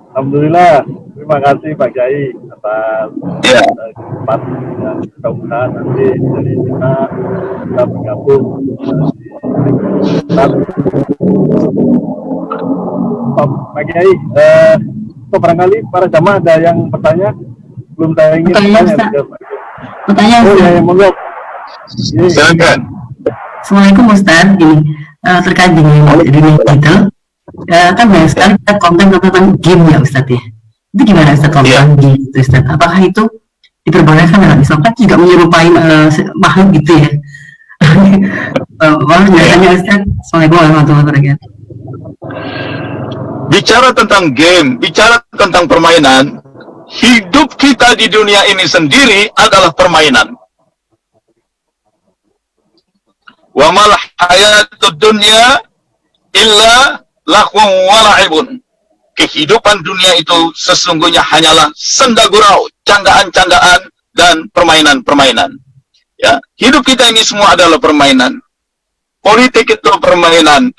Alhamdulillah, terima kasih Pak Kiai atas kesempatan dan mudah-mudahan nanti dari kita bergabung Pak Kiai. Barangkali para jamaah ada yang bertanya, belum ada yang ingin bertanya. Bertanya, oh ya, monggo. Silakan. Assalamualaikum Ustaz. Ini terkait dengan dunia digital. Kan banyak sekali kita konten tentang game ya Ustaz ya. Itu gimana Ustaz konten game itu Ustaz? Apakah itu diperbolehkan dalam Islam? Kan juga menyerupai makhluk gitu ya. Mohon penjelasannya Ustaz. Assalamualaikum warahmatullahi wabarakatuh. Bicara tentang game, bicara tentang permainan, hidup kita di dunia ini sendiri adalah permainan. Wa mal hayatud dunya illa lahwun wa la'ibun. Kehidupan dunia itu sesungguhnya hanyalah senda gurau, candaan-candaan dan permainan-permainan. Ya, hidup kita ini semua adalah permainan. Politik itu permainan.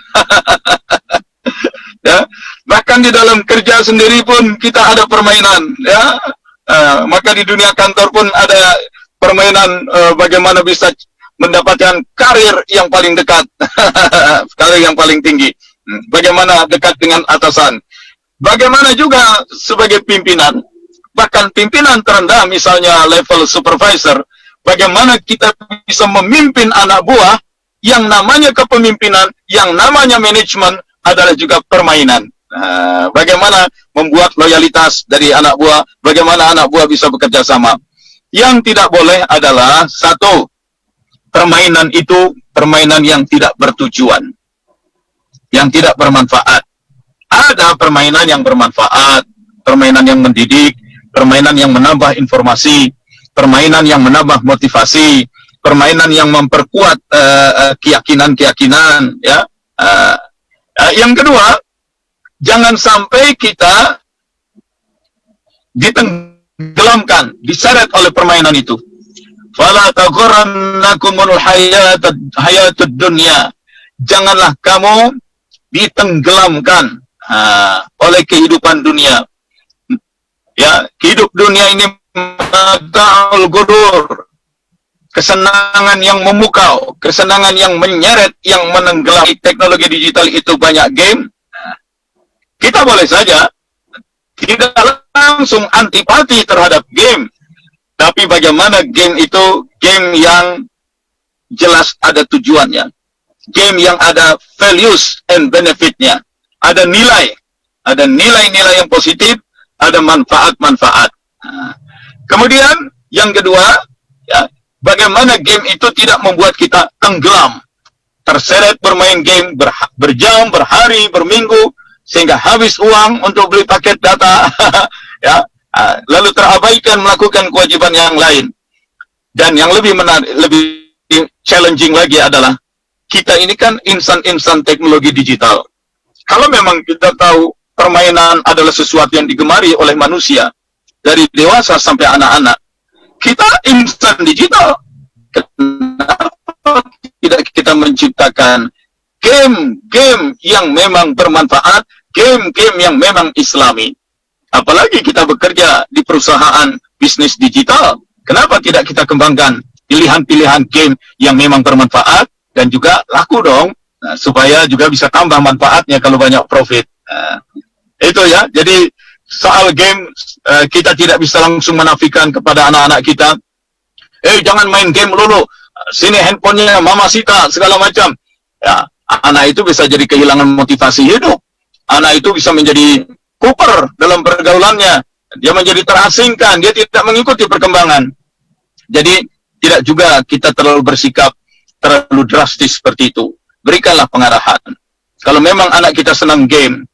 Ya, bahkan di dalam kerja sendiri pun kita ada permainan, ya. Maka di dunia kantor pun ada permainan bagaimana bisa mendapatkan karir yang paling dekat, karir yang paling tinggi, bagaimana dekat dengan atasan, bagaimana juga sebagai pimpinan, bahkan pimpinan terendah misalnya level supervisor, bagaimana kita bisa memimpin anak buah. Yang namanya kepemimpinan, yang namanya manajemen adalah juga permainan. Bagaimana membuat loyalitas dari anak buah, bagaimana anak buah bisa bekerja sama. Yang tidak boleh adalah satu, permainan itu permainan yang tidak bertujuan, yang tidak bermanfaat. Ada permainan yang bermanfaat, permainan yang mendidik, permainan yang menambah informasi, permainan yang menambah motivasi, permainan yang memperkuat keyakinan-keyakinan, ya. Yang kedua, jangan sampai kita ditenggelamkan, diseret oleh permainan itu. Fala taghurrannakumul hayatud dunya. Janganlah kamu ditenggelamkan oleh kehidupan dunia. Ya, hidup dunia ini mata'ul ghurur. Kesenangan yang memukau, kesenangan yang menyeret, yang menenggelami. Teknologi digital itu banyak game. Kita boleh saja tidak langsung antipati terhadap game, tapi bagaimana game itu game yang jelas ada tujuannya, game yang ada values and benefitnya, ada nilai-nilai yang positif, ada manfaat-manfaat. Kemudian yang kedua, ya, bagaimana game itu tidak membuat kita tenggelam, terseret bermain game berjam, berhari, berminggu, sehingga habis uang untuk beli paket data, ya, lalu terabaikan melakukan kewajiban yang lain. Dan yang lebih menarik, lebih challenging lagi adalah kita ini kan insan-insan teknologi digital. Kalau memang kita tahu permainan adalah sesuatu yang digemari oleh manusia, dari dewasa sampai anak-anak, kita insan digital. Kenapa tidak kita menciptakan game-game yang memang bermanfaat, game-game yang memang islami? Apalagi kita bekerja di perusahaan bisnis digital, kenapa tidak kita kembangkan pilihan-pilihan game yang memang bermanfaat dan juga laku dong, supaya juga bisa tambah manfaatnya kalau banyak profit. Itu ya, jadi soal game, kita tidak bisa langsung menafikan kepada anak-anak kita, jangan main game dulu, sini handphonenya mama sita, segala macam. Ya, anak itu bisa jadi kehilangan motivasi hidup. Anak itu bisa menjadi kuper dalam pergaulannya, dia menjadi terasingkan, dia tidak mengikuti perkembangan. Jadi tidak juga kita terlalu bersikap terlalu drastis seperti itu. Berikanlah pengarahan. Kalau memang anak kita senang game,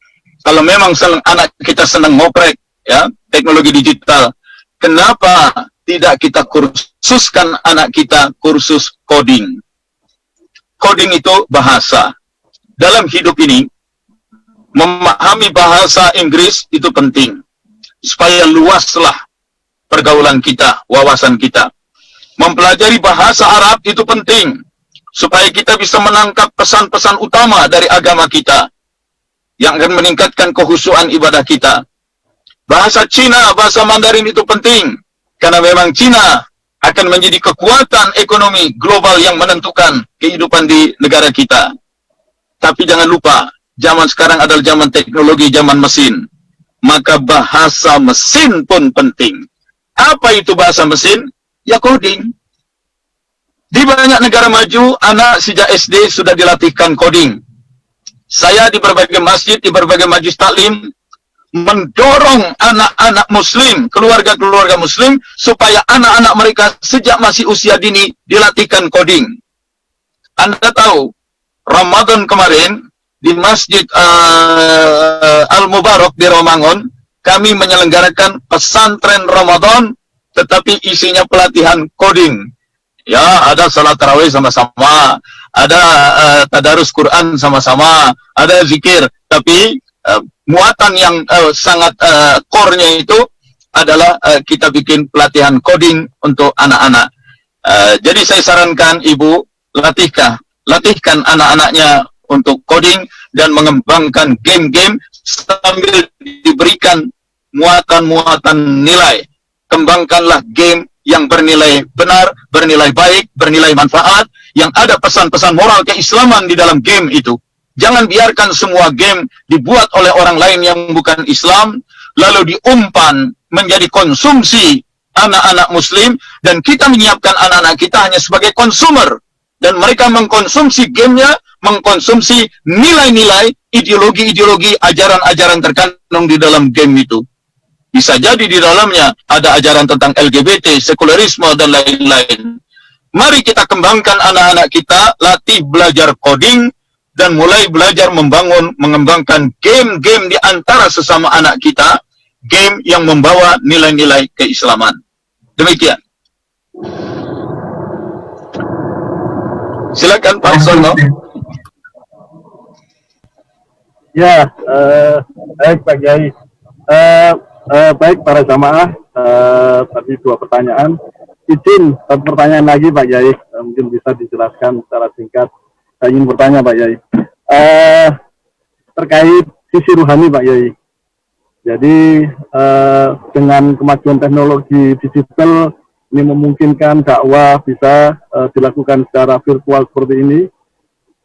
kalau memang anak kita senang ngoprek, ya, teknologi digital, kenapa tidak kita kursuskan anak kita kursus coding? Coding itu bahasa. Dalam hidup ini, memahami bahasa Inggris itu penting, supaya luaslah pergaulan kita, wawasan kita. Mempelajari bahasa Arab itu penting, supaya kita bisa menangkap pesan-pesan utama dari agama kita, yang akan meningkatkan kekhusyuan ibadah kita. Bahasa Cina, bahasa Mandarin itu penting, karena memang Cina akan menjadi kekuatan ekonomi global yang menentukan kehidupan di negara kita. Tapi jangan lupa, zaman sekarang adalah zaman teknologi, zaman mesin. Maka bahasa mesin pun penting. Apa itu bahasa mesin? Ya coding. Di banyak negara maju, anak sejak SD sudah dilatihkan coding. Saya di berbagai masjid, di berbagai majelis taklim, mendorong anak-anak muslim, keluarga-keluarga muslim, supaya anak-anak mereka sejak masih usia dini dilatihkan coding. Anda tahu, Ramadan kemarin, di Masjid Al-Mubarak di Romangun, kami menyelenggarakan pesantren Ramadan, tetapi isinya pelatihan coding. Ya, ada salat tarawih sama-sama, ada tadarus Quran sama-sama, ada zikir, tapi muatan yang sangat core-nya itu adalah kita bikin pelatihan coding untuk anak-anak. Jadi saya sarankan ibu, latihkan anak-anaknya untuk coding dan mengembangkan game-game sambil diberikan muatan-muatan nilai. Kembangkanlah game yang bernilai benar, bernilai baik, bernilai manfaat, yang ada pesan-pesan moral keislaman di dalam game itu. Jangan biarkan semua game dibuat oleh orang lain yang bukan Islam, lalu diumpan menjadi konsumsi anak-anak muslim, dan kita menyiapkan anak-anak kita hanya sebagai konsumer, dan mereka mengkonsumsi gamenya, mengkonsumsi nilai-nilai, ideologi-ideologi, ajaran-ajaran terkandung di dalam game itu. Bisa jadi di dalamnya ada ajaran tentang LGBT, sekularisme, dan lain-lain. Mari kita kembangkan anak-anak kita, latih belajar coding, dan mulai belajar mengembangkan game-game di antara sesama anak kita, game yang membawa nilai-nilai keislaman. Demikian. Silakan Pak Sono. Ya, baik Pak Kiai. Baik para jamaah, tadi dua pertanyaan. Izin satu pertanyaan lagi Pak Kiai, mungkin bisa dijelaskan secara singkat. Saya ingin bertanya Pak Kiai, terkait sisi ruhani Pak Kiai. Jadi dengan kemajuan teknologi digital ini memungkinkan dakwah bisa dilakukan secara virtual seperti ini,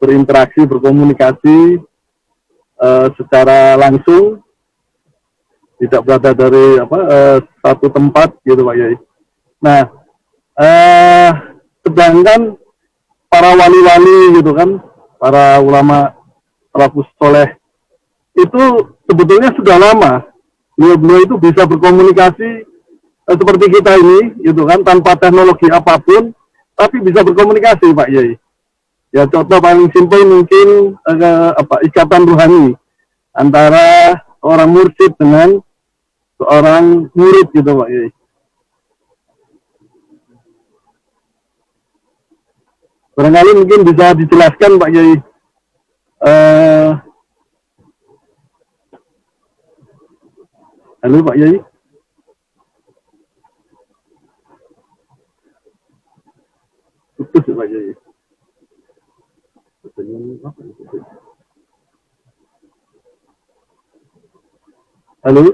berinteraksi, berkomunikasi secara langsung, tidak berada dari satu tempat gitu Pak Kiai. Nah, sedangkan para wali-wali gitu kan, para ulama salafus soleh itu sebetulnya sudah lama beliau itu bisa berkomunikasi seperti kita ini gitu kan, tanpa teknologi apapun, tapi bisa berkomunikasi Pak Kiai. Ya contoh paling simpel mungkin ikatan rohani antara orang mursyid dengan seorang murid gitu Pak Yai. Barangkali mungkin bisa dijelaskan Pak Yai. Halo Pak Yai. Putus Pak Yai. Halo,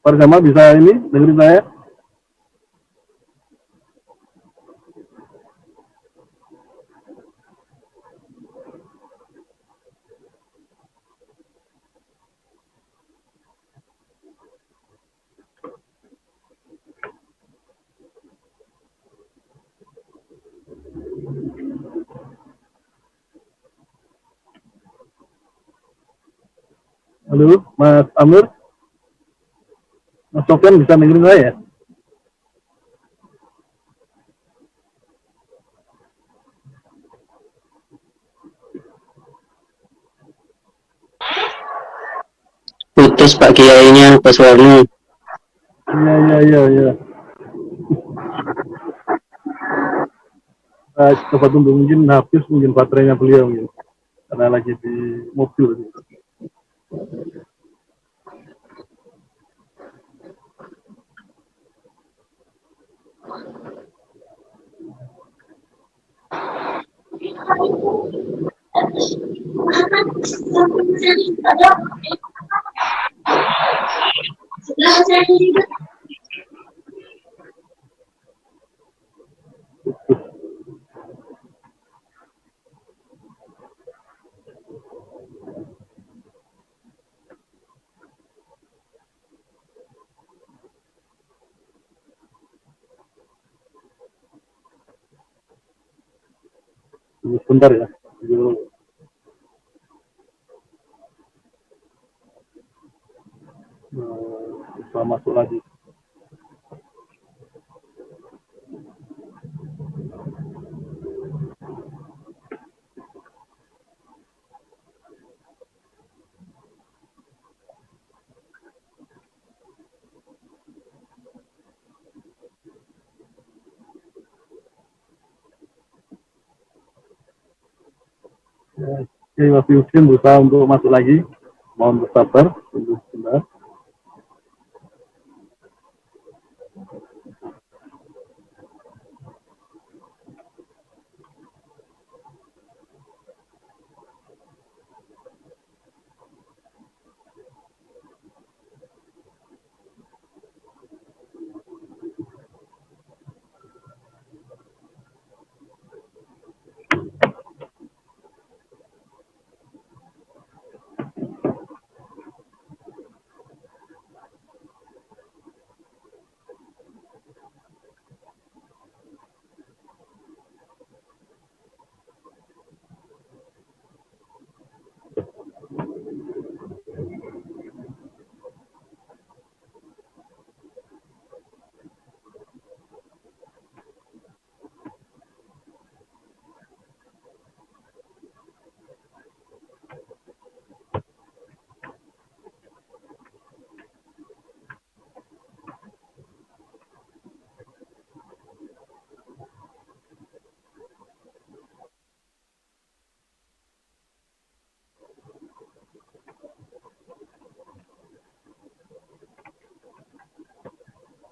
Pak Sama bisa ini dengerin saya? Halo, Mas Amir? Mas Sofyan bisa dengerin saya? Putus Pak Kiainya, Pak Suwarni. Iya. Coba tunggu mungkin habis mungkin baterainya beliau mungkin. Karena lagi di mobil. Sebentar ya. Bisa masuk lagi. Oke, Mas Yusin berusaha untuk masuk lagi. Mohon bersabar. Tunggu sebentar.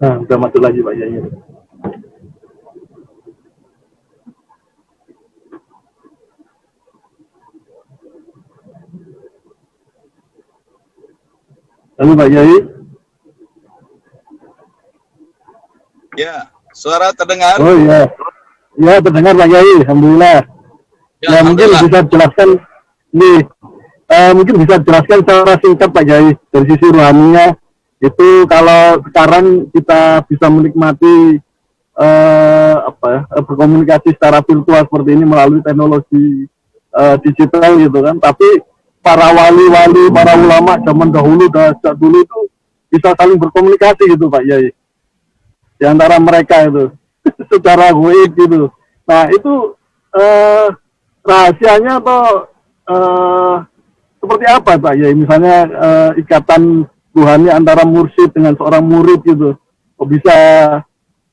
Nah, udah masuk lagi Pak Yai. Halo Pak Yai. Ya, suara terdengar? Oh iya. Ya, terdengar Pak Yai. Alhamdulillah. Ya, mungkin bisa jelaskan nih. Mungkin bisa jelaskan secara singkat Pak Yai dari sisi rohaninya itu kalau sekarang kita bisa menikmati berkomunikasi secara virtual seperti ini melalui teknologi digital gitu kan, tapi para wali-wali, para ulama zaman dahulu dulu itu bisa saling berkomunikasi gitu Pak Yai di antara mereka itu secara goib gitu. Nah itu rahasianya atau seperti apa Pak Kiai? Misalnya ikatan ruhani antara mursyid dengan seorang murid gitu, kok bisa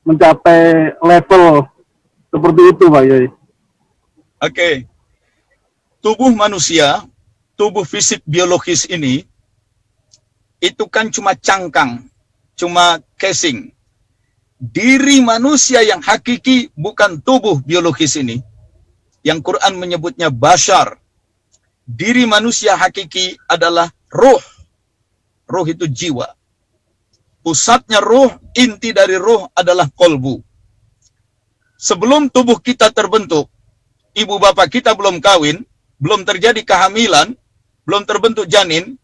mencapai level seperti itu Pak Kiai? Oke. Tubuh manusia, tubuh fisik biologis ini, itu kan cuma cangkang, cuma casing. Diri manusia yang hakiki bukan tubuh biologis ini. Yang Quran menyebutnya bashar. Diri manusia hakiki adalah ruh. Ruh itu jiwa. Pusatnya ruh, inti dari ruh adalah kolbu. Sebelum tubuh kita terbentuk, ibu bapak kita belum kawin, belum terjadi kehamilan, belum terbentuk janin,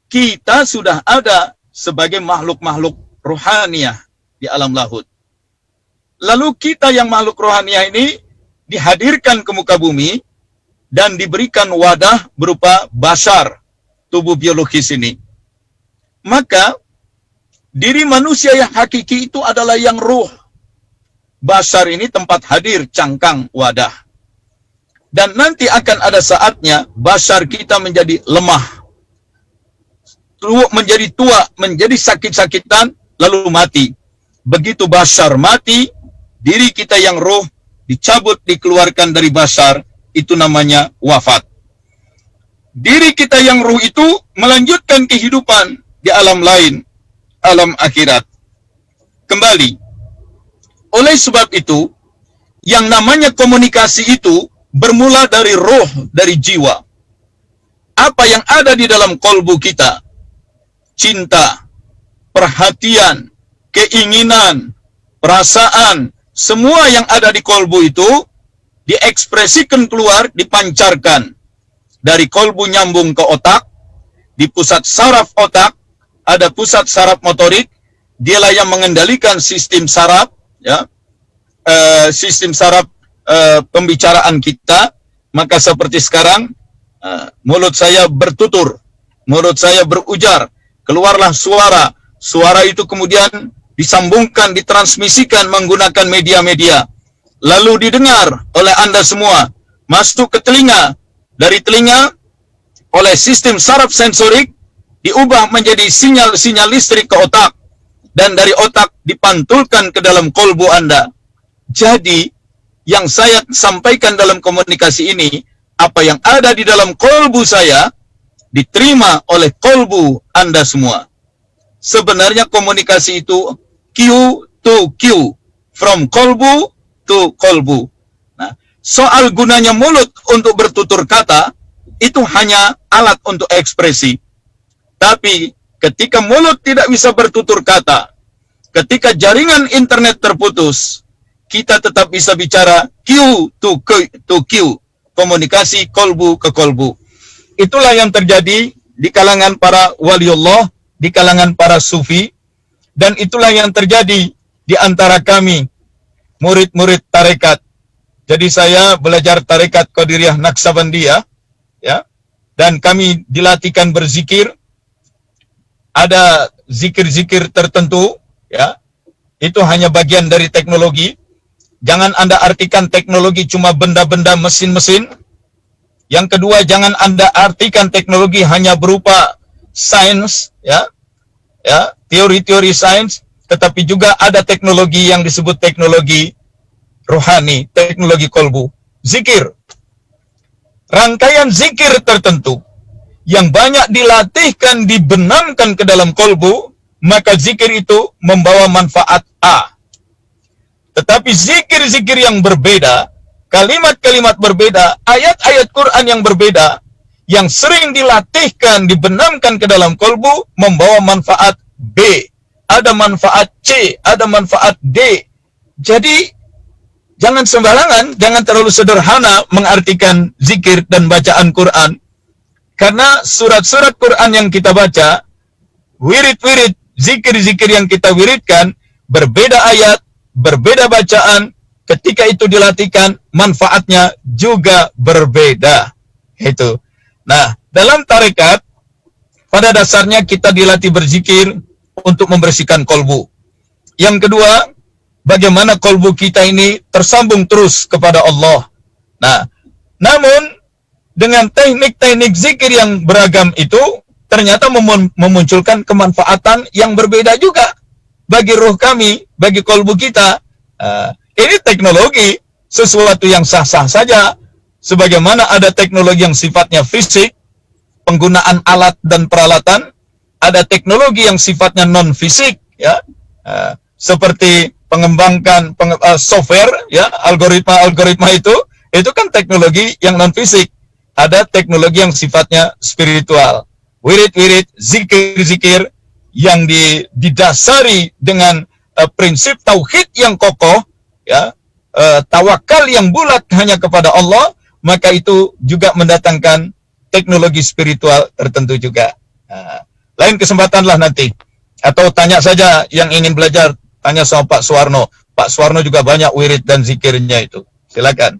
kita sudah ada sebagai makhluk-makhluk rohaniah di alam lahut. Lalu kita yang makhluk rohaniah ini dihadirkan ke muka bumi dan diberikan wadah berupa bashar, tubuh biologis ini. Maka diri manusia yang hakiki itu adalah yang ruh. Bashar ini tempat hadir cangkang wadah. Dan nanti akan ada saatnya bashar kita menjadi lemah, menjadi tua, menjadi sakit-sakitan, lalu mati. Begitu bashar mati, diri kita yang ruh dicabut, dikeluarkan dari bashar, itu namanya wafat. Diri kita yang ruh itu melanjutkan kehidupan di alam lain, alam akhirat. Kembali. Oleh sebab itu, yang namanya komunikasi itu bermula dari roh, dari jiwa. Apa yang ada di dalam kolbu kita, cinta, perhatian, keinginan, perasaan, semua yang ada di kolbu itu diekspresikan keluar, dipancarkan. Dari kolbu nyambung ke otak, di pusat saraf otak, ada pusat saraf motorik, dialah yang mengendalikan sistem saraf, ya, sistem saraf pembicaraan kita. Maka seperti sekarang, mulut saya bertutur, mulut saya berujar, keluarlah suara. Suara itu kemudian disambungkan, ditransmisikan menggunakan media-media, lalu didengar oleh Anda semua, masuk ke telinga, dari telinga oleh sistem saraf sensorik diubah menjadi sinyal-sinyal listrik ke otak, dan dari otak dipantulkan ke dalam kolbu Anda. Jadi yang saya sampaikan dalam komunikasi ini, apa yang ada di dalam kolbu saya diterima oleh kolbu Anda semua. Sebenarnya komunikasi itu Q to Q, from kolbu to kolbu. Nah, soal gunanya mulut untuk bertutur kata, itu hanya alat untuk ekspresi. Tapi ketika mulut tidak bisa bertutur kata, ketika jaringan internet terputus, kita tetap bisa bicara Q to Q, komunikasi kolbu ke kolbu. Itulah yang terjadi di kalangan para waliullah, di kalangan para sufi, dan itulah yang terjadi di antara kami, murid-murid tarekat. Jadi saya belajar tarekat Qadiriyah Naqsabandiyah, ya, dan kami dilatihkan berzikir. Ada zikir-zikir tertentu, ya, itu hanya bagian dari teknologi. Jangan Anda artikan teknologi cuma benda-benda mesin-mesin. Yang kedua, jangan Anda artikan teknologi hanya berupa sains, ya, teori-teori sains, tetapi juga ada teknologi yang disebut teknologi rohani, teknologi kolbu. Zikir. Rangkaian zikir tertentu yang banyak dilatihkan, dibenamkan ke dalam kolbu, maka zikir itu membawa manfaat A. Tetapi zikir-zikir yang berbeda, kalimat-kalimat berbeda, ayat-ayat Quran yang berbeda, yang sering dilatihkan, dibenamkan ke dalam kolbu, membawa manfaat B. Ada manfaat C, ada manfaat D. Jadi, jangan sembarangan, jangan terlalu sederhana mengartikan zikir dan bacaan Quran. Karena surat-surat Quran yang kita baca, wirid-wirid, zikir-zikir yang kita wiridkan, berbeda ayat, berbeda bacaan, ketika itu dilatihkan, manfaatnya juga berbeda. Itu. Nah, dalam tarekat, pada dasarnya kita dilatih berzikir untuk membersihkan kolbu. Yang kedua, bagaimana kolbu kita ini tersambung terus kepada Allah. Nah, Namun dengan teknik-teknik zikir yang beragam itu ternyata memunculkan kemanfaatan yang berbeda juga bagi ruh kami, bagi kolbu kita. Ini teknologi, sesuatu yang sah-sah saja. Sebagaimana ada teknologi yang sifatnya fisik, penggunaan alat dan peralatan, ada teknologi yang sifatnya non-fisik, ya, seperti pengembangkan software, ya, algoritma itu kan teknologi yang non-fisik. Ada teknologi yang sifatnya spiritual, wirid-wirid, zikir-zikir yang didasari dengan prinsip tauhid yang kokoh, ya, tawakal yang bulat hanya kepada Allah, maka itu juga mendatangkan teknologi spiritual tertentu juga. Lain kesempatanlah nanti, atau tanya saja yang ingin belajar, tanya sama Pak Suwarno. Pak Suwarno juga banyak wirid dan zikirnya itu. Silakan.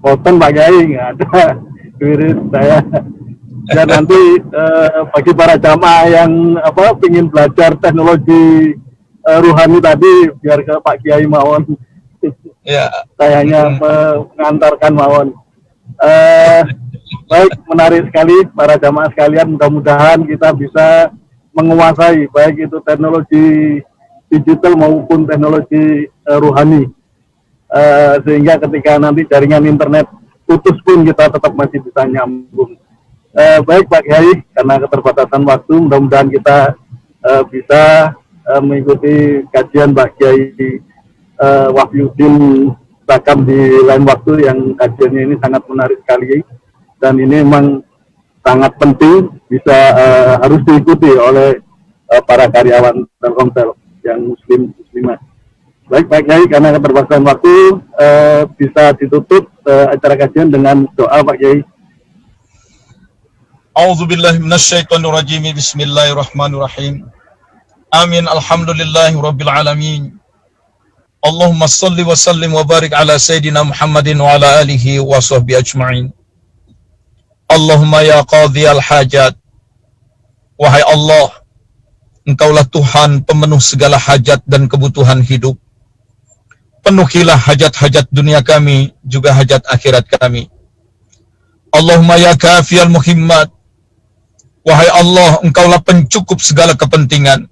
Boten Pak Kiai, nggak ada wirid saya. Dan nanti bagi para jamaah yang ingin belajar teknologi ruhani tadi, biar ke Pak Kiai mawon. Ya. Saya hanya mengantarkan mawon. Baik, menarik sekali para jamaah sekalian. Mudah-mudahan kita bisa menguasai baik itu teknologi digital maupun teknologi ruhani, sehingga ketika nanti jaringan internet putus pun kita tetap masih bisa nyambung. Baik Pak Kiai, karena keterbatasan waktu, mudah-mudahan kita bisa mengikuti kajian Pak Kiai Wahyudin Sakam di lain waktu, yang kajiannya ini sangat menarik sekali, dan ini memang sangat penting, bisa harus diikuti oleh para karyawan Telkomsel yang muslimah. Baik Pak Kiai, karena keterbatasan waktu, bisa ditutup acara kajian dengan doa Pak Kiai. A'udzubillahi minasyaitonirrajim. Bismillahirrahmanirrahim. Amin. Alhamdulillahi rabbil alamin. Allahumma salli wa sallim wa barik ala Sayyidina Muhammadin wa ala alihi wa sahbihi ajma'in. Allahumma ya qadhiyal hajat. Wahai Allah, Engkaulah Tuhan pemenuh segala hajat dan kebutuhan hidup. Penuhilah hajat-hajat dunia kami, juga hajat akhirat kami. Allahumma ya kafiyal muhimmat. Wahai Allah, Engkaulah pencukup segala kepentingan.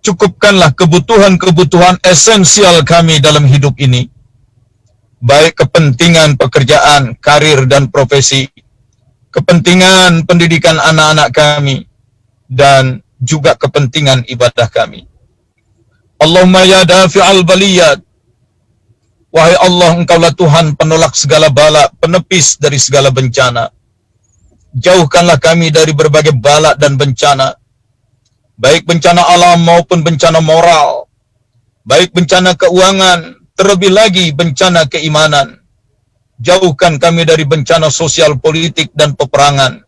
Cukupkanlah kebutuhan-kebutuhan esensial kami dalam hidup ini. Baik kepentingan pekerjaan, karir, dan profesi. Kepentingan pendidikan anak-anak kami. Dan juga kepentingan ibadah kami. Allahumma ya dafi'al baliyat. Wahai Allah, Engkaulah Tuhan penolak segala bala, penepis dari segala bencana. Jauhkanlah kami dari berbagai bala dan bencana, baik bencana alam maupun bencana moral, baik bencana keuangan, terlebih lagi bencana keimanan. Jauhkan kami dari bencana sosial, politik, dan peperangan.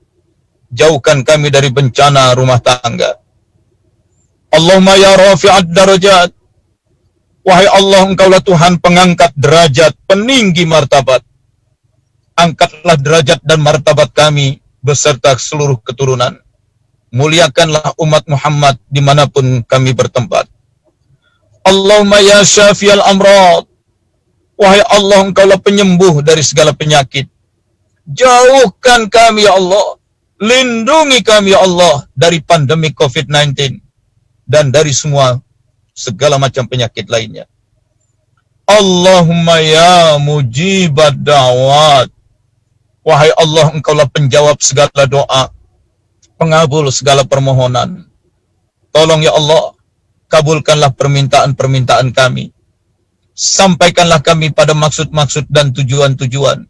Jauhkan kami dari bencana rumah tangga. Allahumma ya rafi'ad darajat. Wahai Allah, Engkaulah Tuhan pengangkat derajat, peninggi martabat. Angkatlah derajat dan martabat kami beserta seluruh keturunan. Muliakanlah umat Muhammad dimanapun kami bertempat. Allahumma ya syafiyal amrad. Wahai Allah, Engkaulah penyembuh dari segala penyakit. Jauhkan kami ya Allah, lindungi kami ya Allah dari pandemi COVID-19 dan dari segala macam penyakit lainnya. Allahumma ya mujibad da'wat. Wahai Allah, Engkaulah penjawab segala doa, pengabul segala permohonan. Tolong ya Allah, kabulkanlah permintaan-permintaan kami. Sampaikanlah kami pada maksud-maksud dan tujuan-tujuan.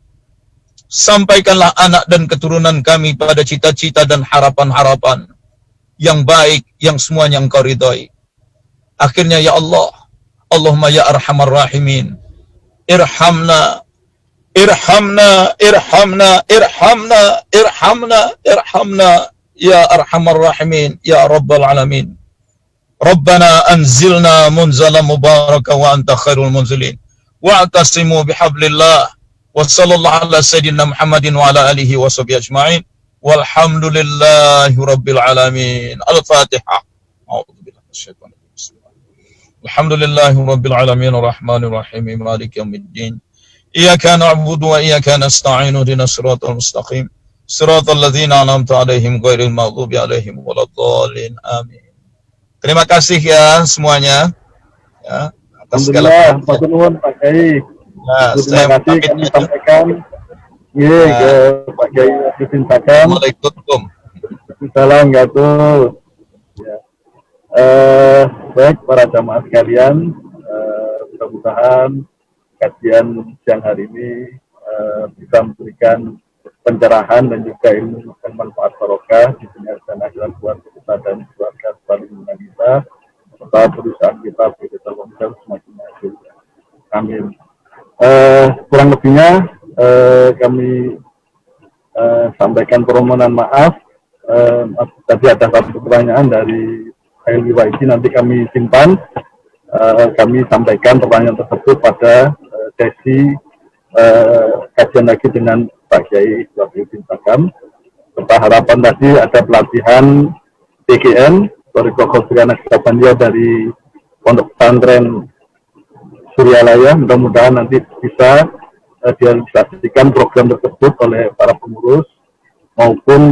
Sampaikanlah anak dan keturunan kami pada cita-cita dan harapan-harapan yang baik, yang semuanya Engkau ridhai. Akhirnya ya Allah, Allahumma ya arhamar rahimin, irhamna, irhamna, irhamna, irhamna, irhamna, irhamna, ya arhamar rahimin, ya rabbal alamin. Rabbana anzilna munzalan mubaraka wa anta khairul munzilin. Wa'tasimu bihablillah. Wa sallallahu ala sayyidina Muhammadin wa ala alihi wa sahbihi ajma'in. Walhamdulillahi rabbil alamin. Al-Fatihah. A'udzu billahi minasyaitonir rajim. Alhamdulillahi Rabbil Alamin Ar-Rahmanir Rahim Maliki Yawmiddin Iyyaka na'budu wa iyyaka nasta'in ihdinas siratal mustaqim siratal ladzina an'amta 'alaihim ghairil maghdubi 'alaihim waladdallin. Amin. Terima kasih ya semuanya. Ya, atas segala Alhamdulillah, Pak Nuwun, Pak Kiai. Nah, Terima saya kasih pamit kami dulu. sampaikan ke Pak Kiai Yusufin Sakam. Assalamualaikum. Assalamualaikum. Ya. Baik para jamaah sekalian, mudah-mudahan kajian siang hari ini bisa memberikan pencerahan dan juga ilmu dan manfaat barokah di dunia dan akhirat buat kita dan keluarga seluruh kita, serta perusahaan kita bagi Telkomsel semakin maju. Amin. Kurang lebihnya kami sampaikan permohonan maaf. Tadi ada satu pertanyaan dari Khairi Waidi, nanti kami simpan. Kami sampaikan pertanyaan tersebut pada sesi kajian lagi dengan Pak Kiai Yusufin Sakam. Serta harapan tadi ada pelatihan PGN Toriko Qadriyah Naqsyabandiyah dari Pondok Pesantren Suryalaya. Mudah-mudahan nanti bisa direalisasikan program tersebut oleh para pengurus maupun